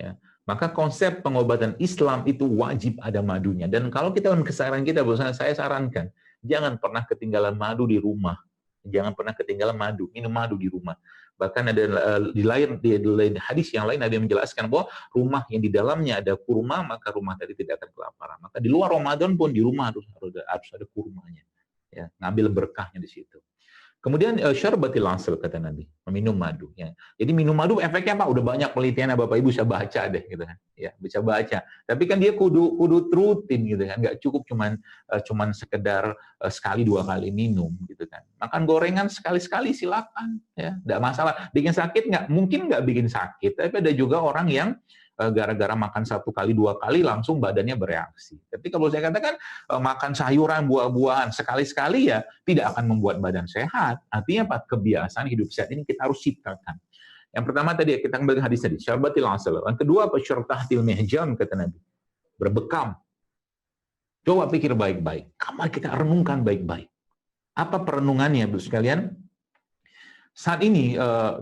A: Ya. Maka konsep pengobatan Islam itu wajib ada madunya. Dan kalau kita dalam keseharian kita, saya sarankan, jangan pernah ketinggalan madu di rumah. Jangan pernah ketinggalan madu, minum madu di rumah. Bahkan ada di lain hadis yang lain ada yang menjelaskan bahwa rumah yang di dalamnya ada kurma, maka rumah tadi tidak akan kelaparan. Maka di luar Ramadan pun di rumah harus ada kurmanya. Ya, ngambil berkahnya di situ. Kemudian syarbatil 'asal kata Nabi, meminum madu. Ya. Jadi minum madu efeknya apa? Udah banyak penelitian, Bapak Ibu bisa baca deh, gitu kan. Ya, bisa baca. Tapi kan dia kudu rutin, gitu kan. Nggak cukup cuman sekedar sekali 2 kali minum, gitu kan. Makan gorengan sekali-sekali silakan, ya, nggak masalah. Bikin sakit nggak? Mungkin nggak bikin sakit, tapi ada juga orang yang gara-gara makan 1 kali 2 kali langsung badannya bereaksi. Tapi kalau saya katakan makan sayuran, buah-buahan sekali-sekali ya tidak akan membuat badan sehat. Artinya apa? Kebiasaan hidup sehat ini kita harus ciptakan. Yang pertama tadi kita kembali hadis tadi, syarbatil 'asal. Yang kedua apa? Syartahtil mihjam kata Nabi. Berbekam. Coba pikir baik-baik. Kamar kita renungkan baik-baik. Apa perenungannya, Bu sekalian? Saat ini,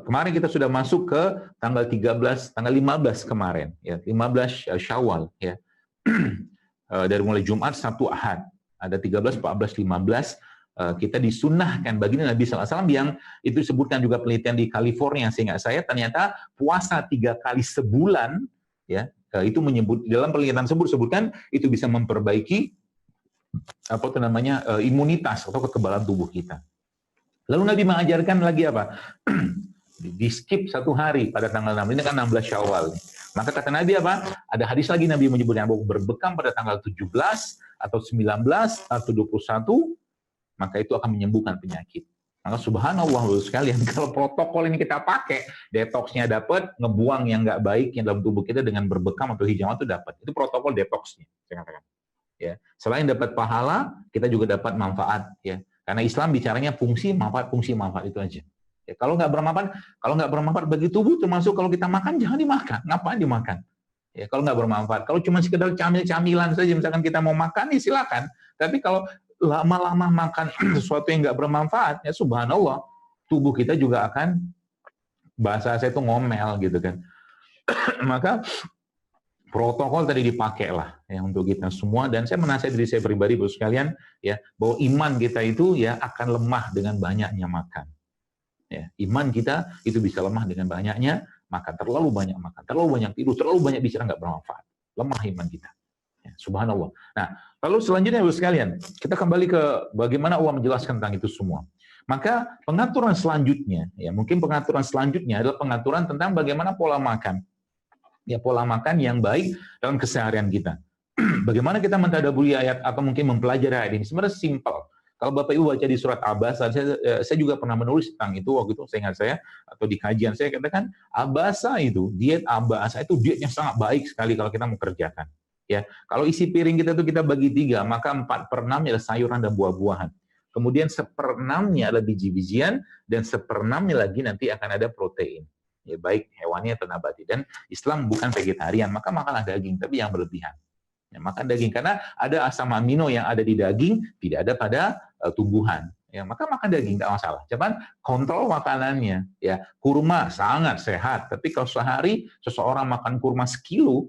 A: kemarin kita sudah masuk ke tanggal 15 kemarin, ya, 15 Syawal, ya. Dari mulai Jumat, Sabtu, Ahad. Ada 13, 14, 15, kita disunnahkan baginda Nabi SAW yang itu disebutkan juga penelitian di California, seingat saya, ternyata puasa 3 kali sebulan, ya, itu menyebut, dalam penelitian tersebut disebutkan, itu bisa memperbaiki, imunitas atau kekebalan tubuh kita. Lalu Nabi mengajarkan lagi apa? Di skip 1 hari pada tanggal 6. Ini kan 16 Syawal. Maka kata Nabi apa? Ada hadis lagi Nabi menyebutnya bahwa berbekam pada tanggal 17 atau 19 atau 21, maka itu akan menyembuhkan penyakit. Maka subhanallah sekalian, kalau protokol ini kita pakai, detoksnya dapat, ngebuang yang nggak baik yang dalam tubuh kita dengan berbekam atau hijauan itu dapat. Itu protokol detoksnya, saya katakan. Ya, selain dapat pahala, kita juga dapat manfaat, ya. Karena Islam bicaranya fungsi manfaat itu aja. Ya, kalau nggak bermanfaat bagi tubuh, termasuk kalau kita makan jangan dimakan. Ngapain dimakan? Ya, kalau nggak bermanfaat, kalau cuma sekedar camilan saja, misalkan kita mau makan, ya silakan. Tapi kalau lama-lama makan sesuatu yang nggak bermanfaat, ya subhanallah, tubuh kita juga akan, bahasa saya itu ngomel gitu kan. Maka protokol tadi dipakai lah ya untuk kita semua, dan saya menasihati diri saya pribadi Bapak sekalian ya, bahwa iman kita itu ya akan lemah dengan banyaknya makan. Ya, iman kita itu bisa lemah dengan banyaknya makan, terlalu banyak makan, terlalu banyak tidur, terlalu banyak bicara nggak bermanfaat. Lemah iman kita. Ya, subhanallah. Nah, lalu selanjutnya Bapak sekalian, kita kembali ke bagaimana Allah menjelaskan tentang itu semua. Maka pengaturan selanjutnya, ya mungkin pengaturan selanjutnya adalah pengaturan tentang bagaimana pola makan. Ya, pola makan yang baik dalam keseharian kita. Bagaimana kita mentadabburi ayat atau mungkin mempelajari ayat ini? Sebenarnya simpel. Kalau Bapak Ibu baca di surat Abasa, saya juga pernah menulis tentang itu waktu itu, seingat saya, atau di kajian saya katakan, Abasa itu, diet Abasa itu dietnya sangat baik sekali kalau kita mau kerjakan. Ya, kalau isi piring kita itu kita bagi 3, maka 4/6 adalah sayuran dan buah-buahan. Kemudian 1/6-nya adalah biji-bijian, dan 1/6-nya lagi nanti akan ada protein. Ya, baik hewani atau nabati. Dan Islam bukan vegetarian, maka makanlah daging, tapi yang berlebihan. Ya, makan daging karena ada asam amino yang ada di daging tidak ada pada tumbuhan. Ya, maka makan daging tidak masalah. Cuman kontrol makanannya. Ya, kurma sangat sehat, tapi kalau sehari seseorang makan kurma sekilo,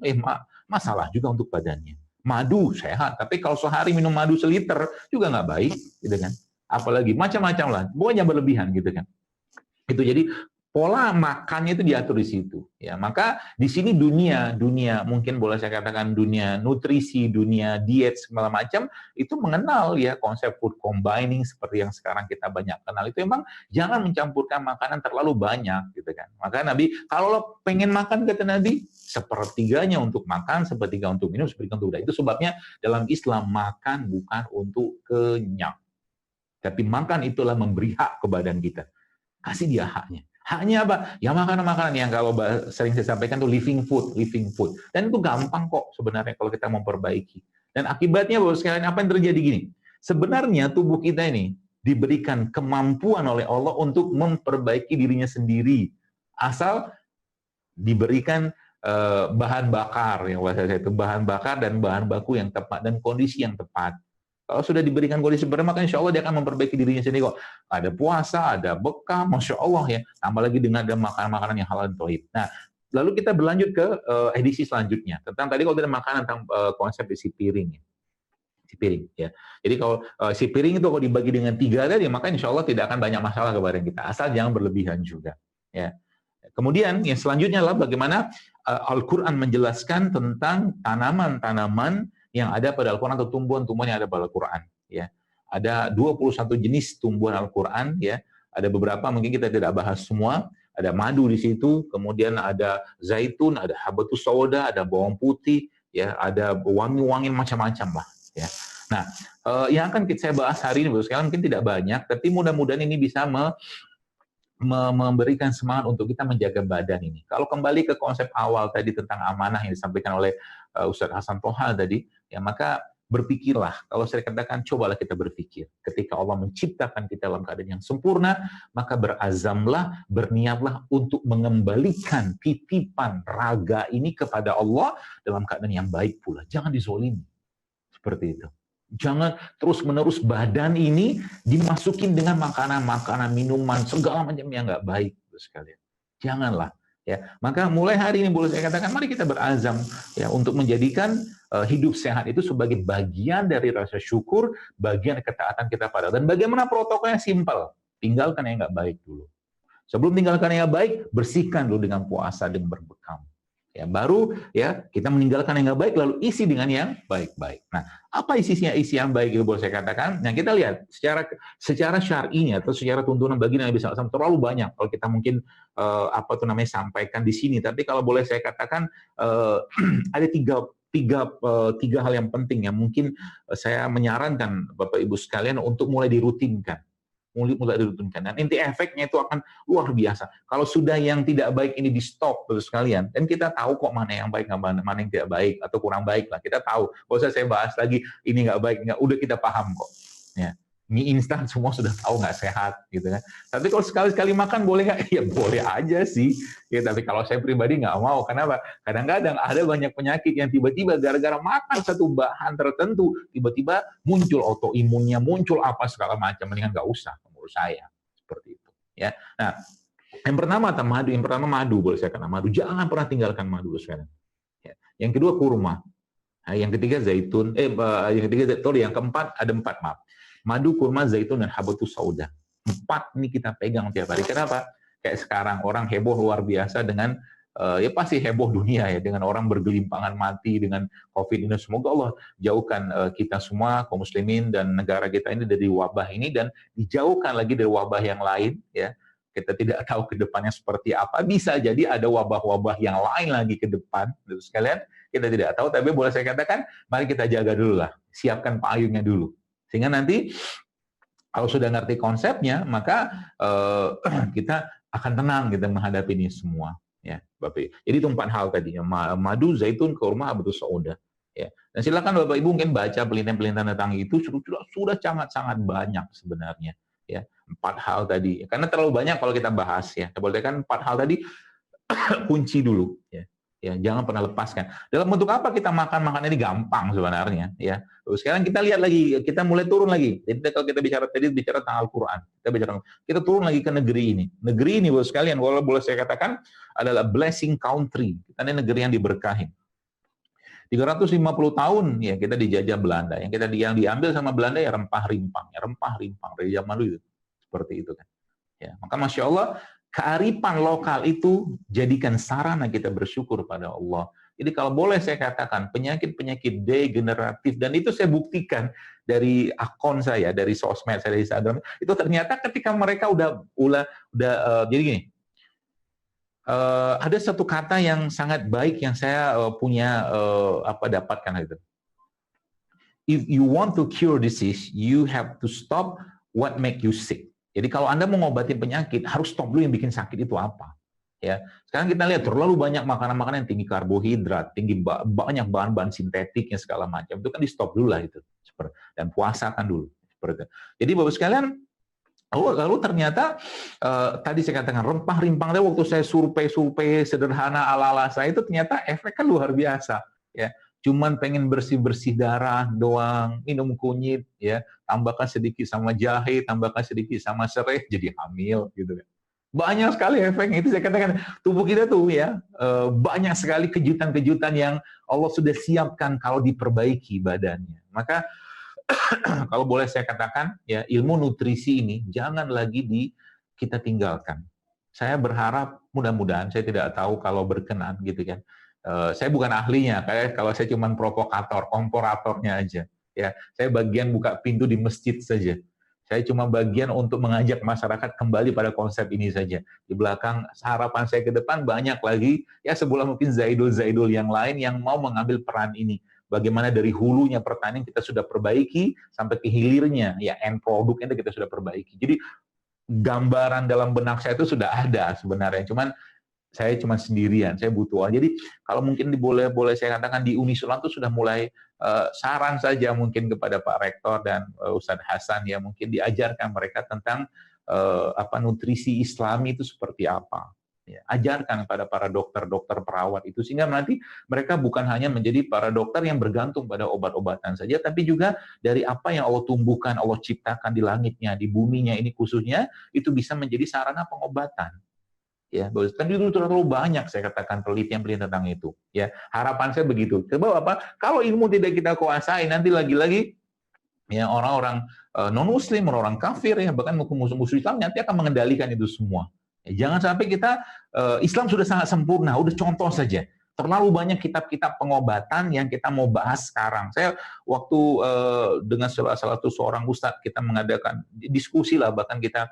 A: masalah juga untuk badannya. Madu sehat, tapi kalau sehari minum madu seliter juga nggak baik, gitu kan? Apalagi macam-macam lah, pokoknya berlebihan, gitu kan? Itu jadi pola makannya itu diatur di situ, ya. Maka di sini dunia mungkin boleh saya katakan dunia nutrisi, dunia diet segala macam itu mengenal ya konsep food combining seperti yang sekarang kita banyak kenal. Itu memang jangan mencampurkan makanan terlalu banyak, gitu kan. Maka Nabi kalau lo pengen makan kata Nabi 1/3 untuk makan, 1/3 untuk minum, 1/3 untuk udah. Itu sebabnya dalam Islam makan bukan untuk kenyang, tapi makan itulah memberi hak ke badan kita. Kasih dia haknya. Haknya apa? Ya makanan-makanan yang kalau sering saya sampaikan itu living food. Dan itu gampang kok sebenarnya kalau kita memperbaiki. Dan akibatnya Bapak sekalian, apa yang terjadi gini? Sebenarnya tubuh kita ini diberikan kemampuan oleh Allah untuk memperbaiki dirinya sendiri. Asal diberikan bahan bakar, yang bahasa saya itu bahan bakar dan bahan baku yang tepat dan kondisi yang tepat. Kalau sudah diberikan kondisi seperti, maka insya Allah dia akan memperbaiki dirinya sendiri kok. Ada puasa, ada bekam, masya Allah ya. Tambah lagi dengan ada makanan-makanan yang halal dan thayyib. Nah, lalu kita berlanjut ke edisi selanjutnya tentang tadi kalau kita makanan tentang konsep isi piring ya. Si piring ya. Jadi kalau si piring itu kalau dibagi dengan 3 tadi, maka insya Allah tidak akan banyak masalah kepada kita. Asal jangan berlebihan juga. Ya. Kemudian yang selanjutnya adalah bagaimana Al-Quran menjelaskan tentang tanaman-tanaman yang ada pada Al-Quran atau tumbuhan-tumbuhan yang ada pada Al-Quran. Ya. Ada 21 jenis tumbuhan Al-Quran. Ya. Ada beberapa mungkin kita tidak bahas semua. Ada madu di situ, kemudian ada zaitun, ada habatus sauda, ada bawang putih, ya, ada wangi-wangi macam-macam lah. Ya. Nah, yang akan saya bahas hari ini, sekarang mungkin tidak banyak, tapi mudah-mudahan ini bisa memberikan semangat untuk kita menjaga badan ini. Kalau kembali ke konsep awal tadi tentang amanah yang disampaikan oleh Ustadz Hasan Toha tadi, ya maka berpikirlah. Kalau saya katakan, cobalah kita berpikir. Ketika Allah menciptakan kita dalam keadaan yang sempurna, maka berazamlah, berniatlah untuk mengembalikan titipan raga ini kepada Allah dalam keadaan yang baik pula. Jangan dizolimi. Seperti itu. Jangan terus-menerus badan ini dimasukin dengan makanan-makanan, minuman, segala macam yang nggak baik, sekalian. Janganlah. Ya, maka mulai hari ini boleh saya katakan, mari kita berazam ya untuk menjadikan hidup sehat itu sebagai bagian dari rasa syukur, bagian ketaatan kita pada. Dan bagaimana protokolnya simpel, tinggalkan yang nggak baik dulu. Sebelum tinggalkan yang baik, bersihkan dulu dengan puasa, dengan berbekam. Ya, baru ya kita meninggalkan yang nggak baik, lalu isi dengan yang baik-baik. Nah, apa isinya? Isi yang baik itu boleh saya katakan. Nah, kita lihat secara syar'inya atau secara tuntunan bagi Nabi SAW terlalu banyak kalau kita mungkin sampaikan di sini. Tapi kalau boleh saya katakan ada tiga hal yang penting yang mungkin saya menyarankan Bapak Ibu sekalian untuk mulai dirutinkan. Mulai dirutinkan. Dan inti efeknya itu akan luar biasa. Kalau sudah yang tidak baik ini di stop terus sekalian, dan kita tahu kok mana yang baik, mana yang tidak baik atau kurang baik lah. Kita tahu. Gak usah saya bahas lagi ini nggak baik, nggak. Udah kita paham kok. Ya. Mie instan semua sudah tahu nggak sehat, gitu kan. Tapi kalau sekali-sekali makan boleh nggak? Ya boleh aja sih. Ya, tapi kalau saya pribadi nggak mau. Kenapa? Kadang-kadang ada banyak penyakit yang tiba-tiba gara-gara makan satu bahan tertentu, tiba-tiba muncul autoimunnya, muncul apa segala macam. Mendingan nggak usah, menurut saya. Seperti itu. Ya. Nah, yang pertama madu, boleh saya katakan madu. Jangan pernah tinggalkan madu sekarang. Ya. Yang kedua kurma. Nah, yang ketiga zaitun. Yang keempat ada 4 maaf. Madu, kurma, zaitun, dan habatus sauda. 4 ini kita pegang tiap hari. Kenapa? Kayak sekarang orang heboh luar biasa dengan ya pasti heboh dunia ya dengan orang bergelimpangan mati dengan COVID ini. Semoga Allah jauhkan kita semua kaum muslimin dan negara kita ini dari wabah ini dan dijauhkan lagi dari wabah yang lain ya. Kita tidak tahu ke depannya seperti apa. Bisa jadi ada wabah-wabah yang lain lagi ke depan. Terus sekalian kita tidak tahu. Tapi boleh saya katakan, mari kita jaga dulu lah. Siapkan payungnya dulu. Sehingga nanti kalau sudah ngerti konsepnya, maka kita akan tenang kita menghadapi ini semua. Ya, Bapak. Jadi itu 4 hal tadi, madu, zaitun, kurma, habatus sauda. Ya. Dan silakan Bapak Ibu mungkin baca penelitian-penelitian tentang itu sudah sangat-sangat banyak sebenarnya. Ya, 4 hal tadi. Karena terlalu banyak kalau kita bahas ya. Saya boleh kan 4 hal tadi kunci dulu. Ya. Ya, jangan pernah lepaskan. Dalam bentuk apa kita makan ini gampang sebenarnya, ya. Terus sekarang kita lihat lagi, kita mulai turun lagi. Jadi kalau kita bicara tentang Al-Quran, kita turun lagi ke negeri ini. Negeri ini, Bapak sekalian, kalau boleh saya katakan adalah blessing country. Kita ini negeri yang diberkahi. 350 tahun ya kita dijajah Belanda. Yang diambil sama Belanda ya rempah-rimpang dari zaman dulu seperti itu kan. Ya, maka Masya Allah kearifan lokal itu jadikan sarana kita bersyukur pada Allah. Jadi kalau boleh saya katakan penyakit-penyakit degeneratif dan itu saya buktikan dari akun saya, dari sosmed saya, dari Instagram itu ternyata ketika mereka jadi gini. Ada satu kata yang sangat baik yang saya dapatkan itu. If you want to cure disease, you have to stop what make you sick. Jadi kalau Anda mau ngobatin penyakit, harus stop dulu yang bikin sakit itu apa. Ya, sekarang kita lihat terlalu banyak makanan-makanan yang tinggi karbohidrat, banyak bahan-bahan sintetiknya segala macam. Itu kan di stop dulu lah itu. Dan puasakan dulu. Seperti itu. Jadi Bapak sekalian, Oh, lalu ternyata tadi saya katakan rempah-rimpang waktu saya survei sederhana ala-ala saya itu ternyata efek kan luar biasa ya. Cuman pengen bersih-bersih darah doang, minum kunyit ya, tambahkan sedikit sama jahe, tambahkan sedikit sama serai jadi hamil gitu kan. Banyak sekali efeknya itu saya katakan tubuh kita tuh ya banyak sekali kejutan-kejutan yang Allah sudah siapkan kalau diperbaiki badannya. Maka kalau boleh saya katakan, ya ilmu nutrisi ini jangan lagi kita tinggalkan. Saya berharap mudah-mudahan, saya tidak tahu kalau berkenan gitu kan. Saya bukan ahlinya, kayak kalau saya cuma provokator, komparatornya aja. Ya, saya bagian buka pintu di masjid saja. Saya cuma bagian untuk mengajak masyarakat kembali pada konsep ini saja. Di belakang harapan saya ke depan banyak lagi, ya sebulan mungkin zaidul-zaidul yang lain yang mau mengambil peran ini. Bagaimana dari hulunya pertanian kita sudah perbaiki sampai ke hilirnya, ya end produknya kita sudah perbaiki. Jadi gambaran dalam benak saya itu sudah ada sebenarnya, saya cuma sendirian, saya butuh. Jadi kalau mungkin boleh saya katakan di Unisulam itu sudah mulai saran saja mungkin kepada Pak Rektor dan Ustadz Hasan ya mungkin diajarkan mereka tentang nutrisi Islami itu seperti apa. Ya, ajarkan kepada para dokter-dokter perawat itu sehingga nanti mereka bukan hanya menjadi para dokter yang bergantung pada obat-obatan saja, tapi juga dari apa yang Allah tumbuhkan, Allah ciptakan di langitnya, di buminya ini khususnya itu bisa menjadi sarana pengobatan. Ya, kan itu terlalu banyak saya katakan penelitian-penelitian tentang itu. Ya, harapan saya begitu. Sebab apa? Kalau ilmu tidak kita kuasai, nanti lagi-lagi ya orang-orang non Muslim, orang kafir ya bahkan musuh-musuh Islam nanti akan mengendalikan itu semua. Ya, jangan sampai kita Islam sudah sangat sempurna, udah contoh saja. Terlalu banyak kitab-kitab pengobatan yang kita mau bahas sekarang. Saya waktu dengan salah satu seorang ustadz kita mengadakan diskusi lah, bahkan kita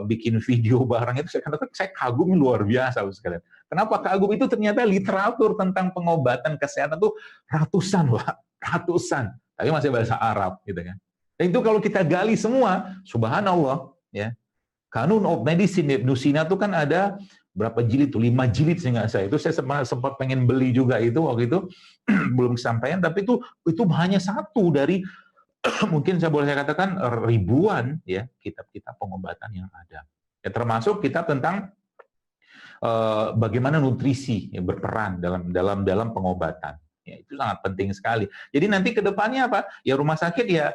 A: bikin video bareng itu saya kagum luar biasa sekalian. Kenapa kagum itu ternyata literatur tentang pengobatan kesehatan tuh ratusan, Pak, ratusan. Tapi masih bahasa Arab gitu kan. Dan itu kalau kita gali semua, subhanallah ya. Kanun of Medicine Ibnu Sina itu kan ada berapa jilid tuh? 5 jilid sehingga saya itu saya sempat pengen beli juga itu waktu itu belum kesampaian, tapi itu hanya satu dari mungkin saya boleh katakan ribuan ya kitab-kitab pengobatan yang ada. Ya, termasuk kitab tentang bagaimana nutrisi ya, berperan dalam pengobatan. Ya, itu sangat penting sekali. Jadi nanti ke depannya apa? Ya rumah sakit ya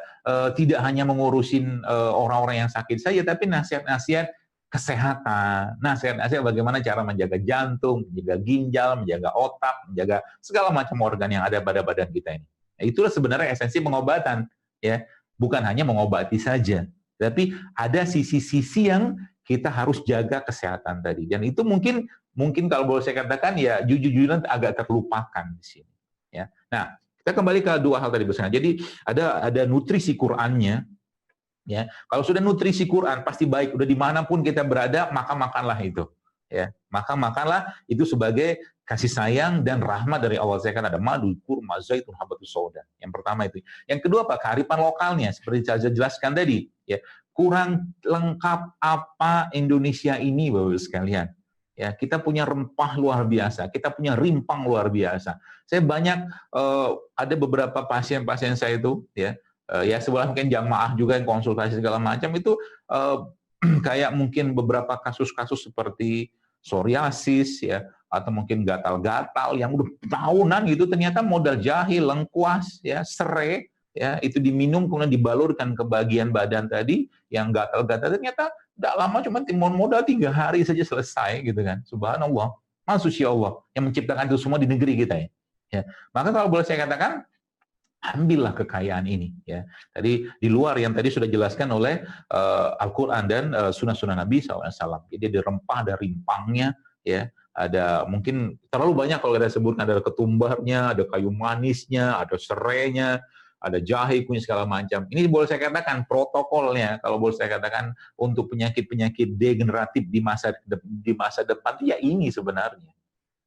A: tidak hanya mengurusin orang-orang yang sakit saja, tapi nasihat-nasihat kesehatan, nasihat-nasihat bagaimana cara menjaga jantung, menjaga ginjal, menjaga otak, menjaga segala macam organ yang ada pada badan kita ini. Nah, itulah sebenarnya esensi pengobatan, ya. Bukan hanya mengobati saja, tapi ada sisi-sisi yang kita harus jaga kesehatan tadi. Dan itu mungkin kalau boleh saya katakan ya jujur-jujuran agak terlupakan di sini. Ya. Nah, kita kembali ke dua hal tadi bersama. Jadi ada nutrisi Qur'annya. Ya, kalau sudah nutrisi Quran pasti baik. Udah dimanapun kita berada, maka makanlah itu. Ya, maka makanlah itu sebagai kasih sayang dan rahmat dari Allah. Saya kan ada madu, kurma, zaitun, habatus sauda. Yang pertama itu. Yang kedua apa? Kearifan lokalnya. Seperti saya jelaskan tadi. Ya, kurang lengkap apa Indonesia ini, Bapak sekalian. Ya, kita punya rempah luar biasa, kita punya rimpang luar biasa. Saya banyak ada beberapa pasien-pasien saya itu, ya sebelah mungkin jamaah juga yang konsultasi segala macam itu kayak mungkin beberapa kasus-kasus seperti psoriasis ya atau mungkin gatal-gatal yang udah tahunan gitu ternyata modal jahe, lengkuas ya, serai ya itu diminum kemudian dibalurkan ke bagian badan tadi yang gatal-gatal ternyata tidak lama cuma timbun modal 3 hari saja selesai gitu kan. Subhanallah. Maksudnya Allah yang menciptakan itu semua di negeri kita ya. Ya. Maka kalau boleh saya katakan ambillah kekayaan ini ya. Tadi di luar yang tadi sudah dijelaskan oleh Al-Qur'an dan sunnah-sunnah Nabi SAW. Jadi ada rempah, ada rimpangnya ya. Ada mungkin terlalu banyak kalau kita sebutkan, ada ketumbarnya, ada kayu manisnya, ada serainya, ada jahe, kunyit segala macam. Ini boleh saya katakan protokolnya kalau boleh saya katakan untuk penyakit-penyakit degeneratif di masa depan itu ya ini sebenarnya.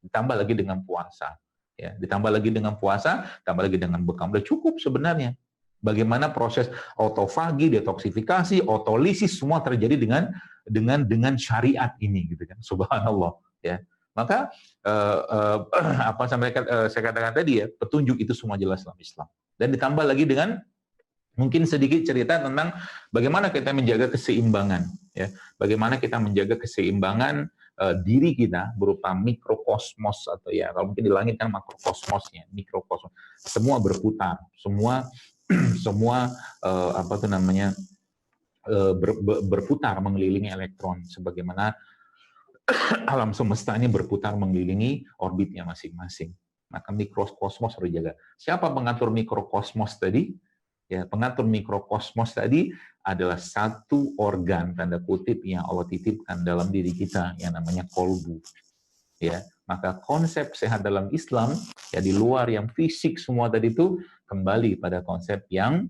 A: Ditambah lagi dengan puasa. Ya, ditambah lagi dengan puasa, tambah lagi dengan bekam. Udah cukup sebenarnya. Bagaimana proses autofagi, detoksifikasi, otolisis semua terjadi dengan syariat ini gitu kan. Subhanallah ya. Maka apa saya katakan tadi ya, petunjuk itu semua jelas dalam Islam. Dan ditambah lagi dengan Mungkin sedikit cerita tentang bagaimana kita menjaga keseimbangan, ya. Bagaimana kita menjaga keseimbangan diri kita berupa mikrokosmos, atau ya kalau mungkin di langit kan makrokosmosnya, mikrokosmos. Semua berputar, semua semua apa tuh namanya berputar mengelilingi elektron, sebagaimana alam semesta ini berputar mengelilingi orbitnya masing-masing. Maka mikrokosmos harus dijaga. Siapa pengatur mikrokosmos tadi? Ya, pengatur mikrokosmos tadi adalah satu organ tanda kutip yang Allah titipkan dalam diri kita yang namanya kolbu. Ya, maka konsep sehat dalam Islam ya di luar yang fisik semua tadi itu kembali pada konsep yang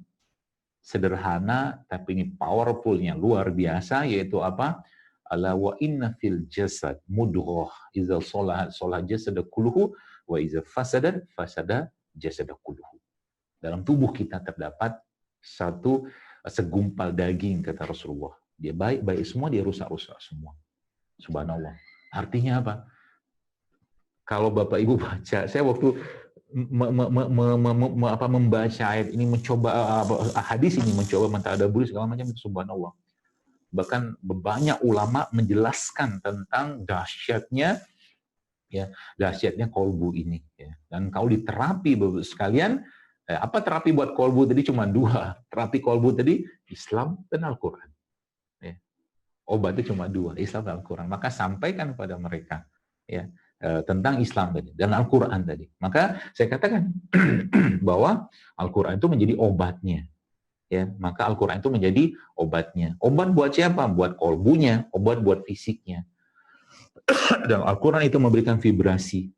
A: sederhana tapi ini powerfulnya luar biasa, yaitu apa? Ala wa inna fil jasad mudghah idza salahat salahat jasad kulluhu wa idza fasadat fasada jasad kulluhu. Dalam tubuh kita terdapat satu segumpal daging, kata Rasulullah. Dia baik-baik semua, dia rusak-rusak semua. Subhanallah. Artinya apa? Kalau Bapak Ibu baca, saya waktu membaca ayat ini, mencoba hadis ini, mencoba mentadaburi segala macam, subhanallah. Bahkan banyak ulama menjelaskan tentang dahsyatnya kolbu ini. Ya. Dan kalau diterapi sekalian, apa terapi buat kolbu tadi? Cuma dua. Terapi kolbu tadi Islam dan Al-Quran. Ya. Obatnya cuma dua, Islam dan Al-Quran. Maka sampaikan kepada mereka ya tentang Islam tadi dan Al-Quran tadi. Maka saya katakan bahwa Al-Quran itu menjadi obatnya. Ya, maka Al-Quran itu menjadi obatnya. Obat buat siapa? Buat kolbunya, obat buat fisiknya. Dan Al-Quran itu memberikan vibrasi.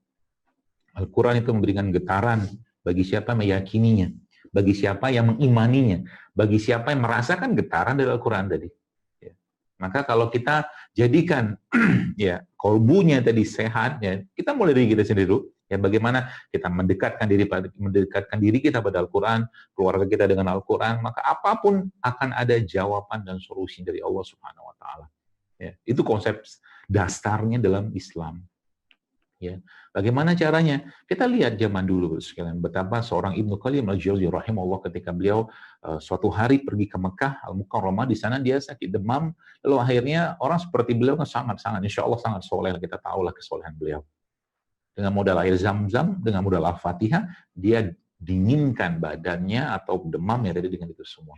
A: Al-Quran itu memberikan getaran bagi siapa yang meyakininya, bagi siapa yang mengimaninya, bagi siapa yang merasakan getaran dari Al-Quran tadi. Ya. Maka kalau kita jadikan ya kolbunya tadi sehat, ya, kita mulai dari kita sendiri. Ya, bagaimana kita mendekatkan diri kita pada Al-Quran, keluarga kita dengan Al-Quran, maka apapun akan ada jawaban dan solusi dari Allah Subhanahu Wa Taala. Ya, itu konsep dasarnya dalam Islam. Ya, bagaimana caranya? Kita lihat zaman dulu sekalian betapa seorang Ibnu Qayyim al-Jauziyah rahimahullah ketika beliau suatu hari pergi ke Mekah Al-Mukarramah, di sana dia sakit demam, lalu akhirnya orang seperti beliau kan sangat insya Allah sangat soleh, kita tahulah kesolehan beliau. Dengan modal air Zam-Zam, dengan modal Al-Fatihah, dia dinginkan badannya atau demam ya tadi dengan itu semua.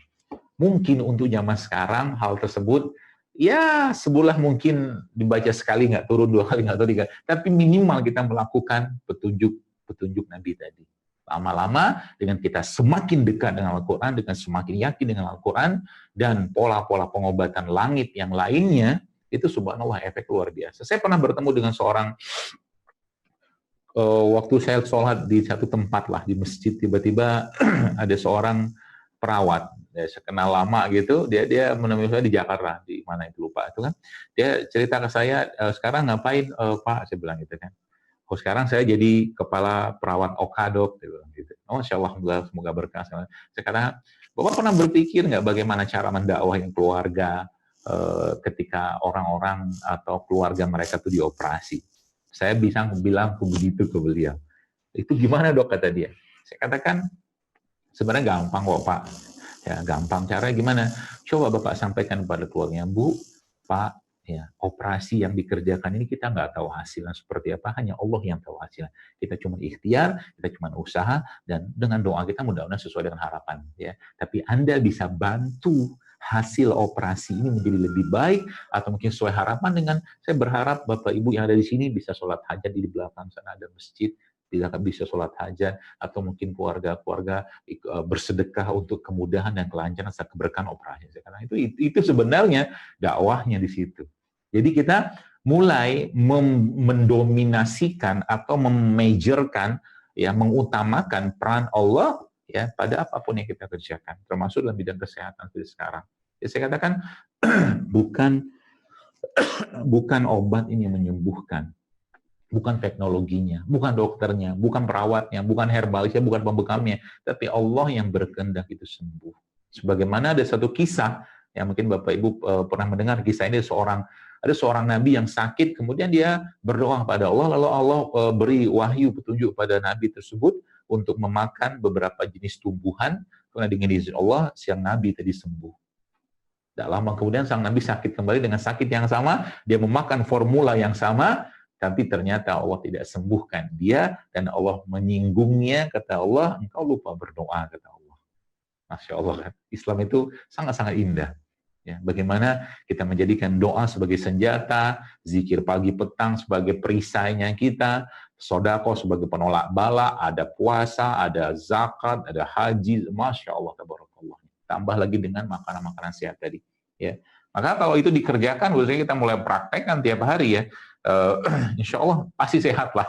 A: Mungkin untuk zaman sekarang hal tersebut ya sebulan mungkin dibaca sekali nggak turun, dua kali nggak turun, tiga. Tapi minimal kita melakukan petunjuk Nabi tadi. Lama-lama dengan kita semakin dekat dengan Al-Quran, dengan semakin yakin dengan Al-Quran, dan pola-pola pengobatan langit yang lainnya, itu subhanallah efek luar biasa. Saya pernah bertemu dengan seorang waktu saya sholat di satu tempat lah di masjid, tiba-tiba ada seorang perawat, ya, saya kenal lama gitu, dia menemui saya di Jakarta, di mana itu lupa itu kan, dia cerita ke saya, sekarang ngapain Pak, saya bilang gitu kan, oh sekarang saya jadi kepala perawat Okadok, dia bilang gitu. Oh Masya Allah, semoga berkah. Saya kata, Bapak pernah berpikir nggak bagaimana cara mendakwahi keluarga ketika orang-orang atau keluarga mereka tuh dioperasi? Saya bisa bilang begitu ke beliau. Itu gimana dok, kata dia. Saya katakan, sebenarnya gampang kok Pak. Ya gampang. Caranya gimana? Coba Bapak sampaikan kepada keluarganya, Bu, Pak, ya operasi yang dikerjakan ini kita nggak tahu hasilnya seperti apa, hanya Allah yang tahu hasilnya. Kita cuma ikhtiar, kita cuma usaha, dan dengan doa kita mudah-mudahan sesuai dengan harapan. Ya, tapi Anda bisa bantu hasil operasi ini menjadi lebih baik atau mungkin sesuai harapan dengan, saya berharap Bapak Ibu yang ada di sini bisa sholat hajat, di belakang sana ada masjid, bisa sholat hajat, atau mungkin keluarga-keluarga bersedekah untuk kemudahan dan kelancaran serta keberkahan operasi. Karena itu sebenarnya dakwahnya di situ. Jadi kita mulai mendominasikan atau memajorkan, ya, mengutamakan peran Allah ya pada apapun yang kita kerjakan, termasuk dalam bidang kesehatan seperti sekarang. Ya, saya katakan bukan obat ini menyembuhkan, bukan teknologinya, bukan dokternya, bukan perawatnya, bukan herbalisnya, bukan pembekamnya, tapi Allah yang berkehendak itu sembuh. Sebagaimana ada satu kisah yang mungkin Bapak Ibu pernah mendengar, kisah ini ada seorang nabi yang sakit, kemudian dia berdoa kepada Allah, lalu Allah beri wahyu petunjuk pada nabi tersebut untuk memakan beberapa jenis tumbuhan, karena dengan izin Allah siang Nabi tadi sembuh. Tidak lama kemudian sang Nabi sakit kembali dengan sakit yang sama, dia memakan formula yang sama, tapi ternyata Allah tidak sembuhkan dia, dan Allah menyinggungnya, kata Allah, engkau lupa berdoa, kata Allah. Masya Allah, kan? Islam itu sangat-sangat indah. Ya, bagaimana kita menjadikan doa sebagai senjata, zikir pagi petang sebagai perisainya kita, sodako sebagai penolak bala, ada puasa, ada zakat, ada haji, Masya Allah, tabarakallah. Tambah lagi dengan makanan-makanan sehat tadi. Ya, maka kalau itu dikerjakan, kita mulai praktekkan tiap hari ya, insya Allah pasti sehat lah.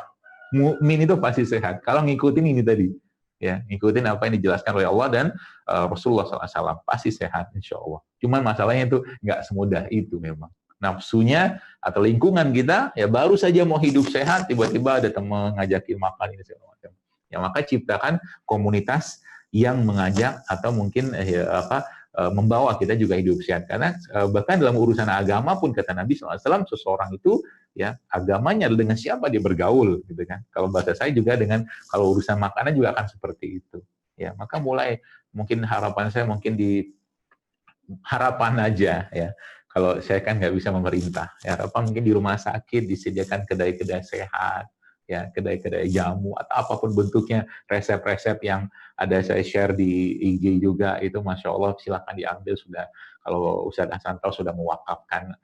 A: Mukmin itu pasti sehat. Kalau ngikutin ini tadi, ya, ngikutin apa yang dijelaskan oleh Allah dan Rasulullah SAW, pasti sehat insya Allah. Cuman masalahnya itu nggak semudah itu memang. Nafsunya atau lingkungan kita, ya baru saja mau hidup sehat, tiba-tiba ada teman ngajakin makan ini segala macam. Ya maka ciptakan komunitas yang mengajak atau mungkin membawa kita juga hidup sehat. Karena bahkan dalam urusan agama pun kata Nabi SAW, seseorang itu ya agamanya dengan siapa dia bergaul, gitu kan. Kalau bahasa saya juga dengan kalau urusan makanan juga akan seperti itu. Ya maka mulai mungkin harapan saya mungkin di harapan aja ya. Kalau saya kan nggak bisa memerintah, ya harapan mungkin di rumah sakit disediakan kedai-kedai sehat, ya kedai-kedai jamu atau apapun bentuknya, resep-resep yang ada saya share di IG juga itu Masya Allah silakan diambil sudah. Kalau Ustadz Hasanto sudah mewakafkan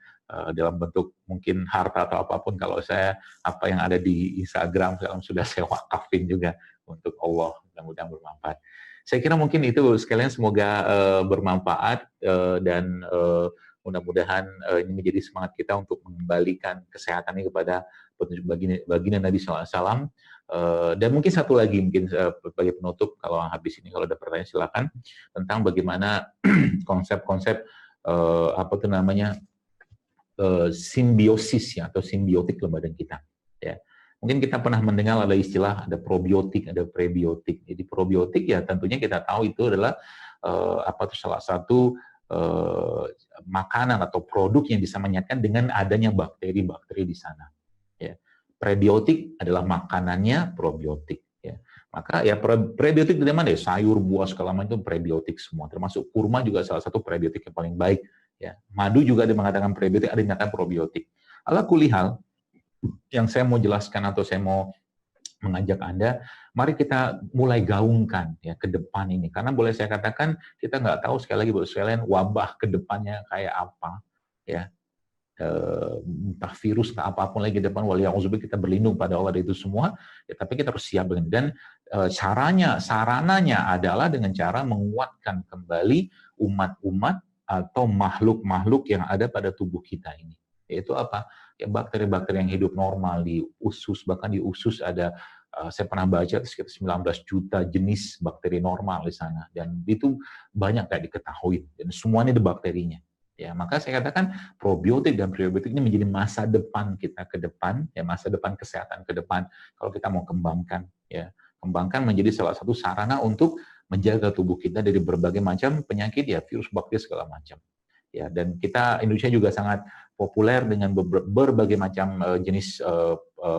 A: dalam bentuk mungkin harta atau apapun, kalau saya apa yang ada di Instagram sudah saya wakafin juga untuk Allah, mudah-mudahan bermanfaat. Saya kira mungkin itu sekalian, semoga bermanfaat dan mudah-mudahan ini menjadi semangat kita untuk mengembalikan kesehatan ini kepada petunjuk baginda Nabi SAW. Dan mungkin satu lagi mungkin sebagai penutup, kalau habis ini kalau ada pertanyaan silakan, tentang bagaimana konsep-konsep apa itu namanya simbiosis ya, atau simbiotik dalam badan kita. Ya. Mungkin kita pernah mendengar ada istilah ada probiotik, ada prebiotik. Jadi probiotik ya tentunya kita tahu itu adalah salah satu makanan atau produk yang bisa menyatakan dengan adanya bakteri-bakteri di sana. Ya. Prebiotik adalah makanannya probiotik. Ya. Maka ya prebiotik dari mana ya? Sayur, buah segala macam itu prebiotik semua. Termasuk kurma juga salah satu prebiotik yang paling baik. Ya. Madu juga ada mengatakan prebiotik, ada yang mengatakan probiotik. Ala kulihal, yang saya mau jelaskan atau saya mau mengajak Anda, mari kita mulai gaungkan ya ke depan ini. Karena boleh saya katakan, kita nggak tahu sekali lagi buat sekalian wabah ke depannya kayak apa. Ya, entah virus, entah apapun lagi ke depan, waliyahzubillah kita berlindung pada Allah dari itu semua, ya, tapi kita harus siap dengan. Dan sarananya adalah dengan cara menguatkan kembali umat-umat atau makhluk-makhluk yang ada pada tubuh kita ini. Yaitu apa? Ya bakteri-bakteri yang hidup normal di usus, bahkan di usus ada saya pernah baca sekitar 19 juta jenis bakteri normal di sana, dan itu banyak nggak diketahui, dan semuanya ada bakterinya. Ya, maka saya katakan probiotik dan prebiotik ini menjadi masa depan kita ke depan, ya masa depan kesehatan ke depan. Kalau kita mau kembangkan, ya kembangkan menjadi salah satu sarana untuk menjaga tubuh kita dari berbagai macam penyakit, ya virus, bakteri segala macam. Ya, dan kita Indonesia juga sangat populer dengan berbagai macam jenis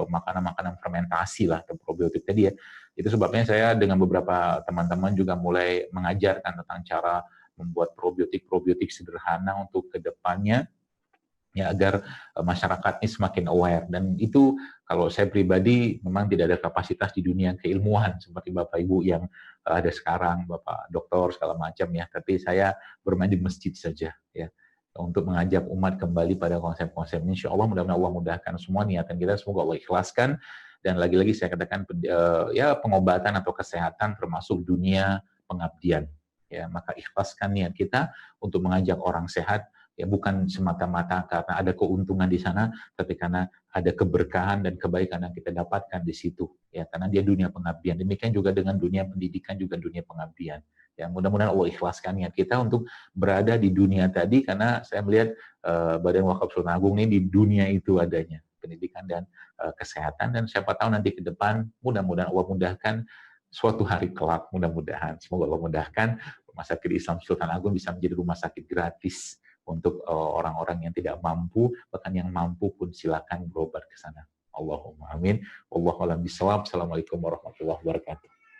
A: makanan-makanan fermentasi lah atau probiotik tadi ya. Itu sebabnya saya dengan beberapa teman-teman juga mulai mengajarkan tentang cara membuat probiotik sederhana untuk kedepannya, ya agar masyarakat ini semakin aware. Dan itu kalau saya pribadi memang tidak ada kapasitas di dunia keilmuan seperti Bapak Ibu yang ada sekarang, Bapak doktor segala macam ya, tapi saya bermain di masjid saja ya untuk mengajak umat kembali pada konsep-konsep ini. Insya Allah mudah-mudahan Allah mudahkan semua niatan kita, semoga Allah ikhlaskan. Dan lagi-lagi saya katakan ya pengobatan atau kesehatan termasuk dunia pengabdian. Ya, maka ikhlaskan niat kita untuk mengajak orang sehat, ya bukan semata-mata karena ada keuntungan di sana, tapi karena ada keberkahan dan kebaikan yang kita dapatkan di situ. Ya, karena dia dunia pengabdian. Demikian juga dengan dunia pendidikan, juga dunia pengabdian. Ya, mudah-mudahan Allah ikhlaskan niat kita untuk berada di dunia tadi, karena saya melihat Badan Wakaf Sultan Agung ini di dunia itu adanya, pendidikan dan kesehatan. Dan siapa tahu nanti ke depan, mudah-mudahan Allah mudahkan suatu hari kelak, mudah-mudahan. Semoga Allah mudahkan Rumah Sakit Islam Sultan Agung bisa menjadi rumah sakit gratis untuk orang-orang yang tidak mampu, bahkan yang mampu pun silakan berobat ke sana. Allahumma amin. Wallahu a'lam bishawab. Assalamualaikum warahmatullahi wabarakatuh.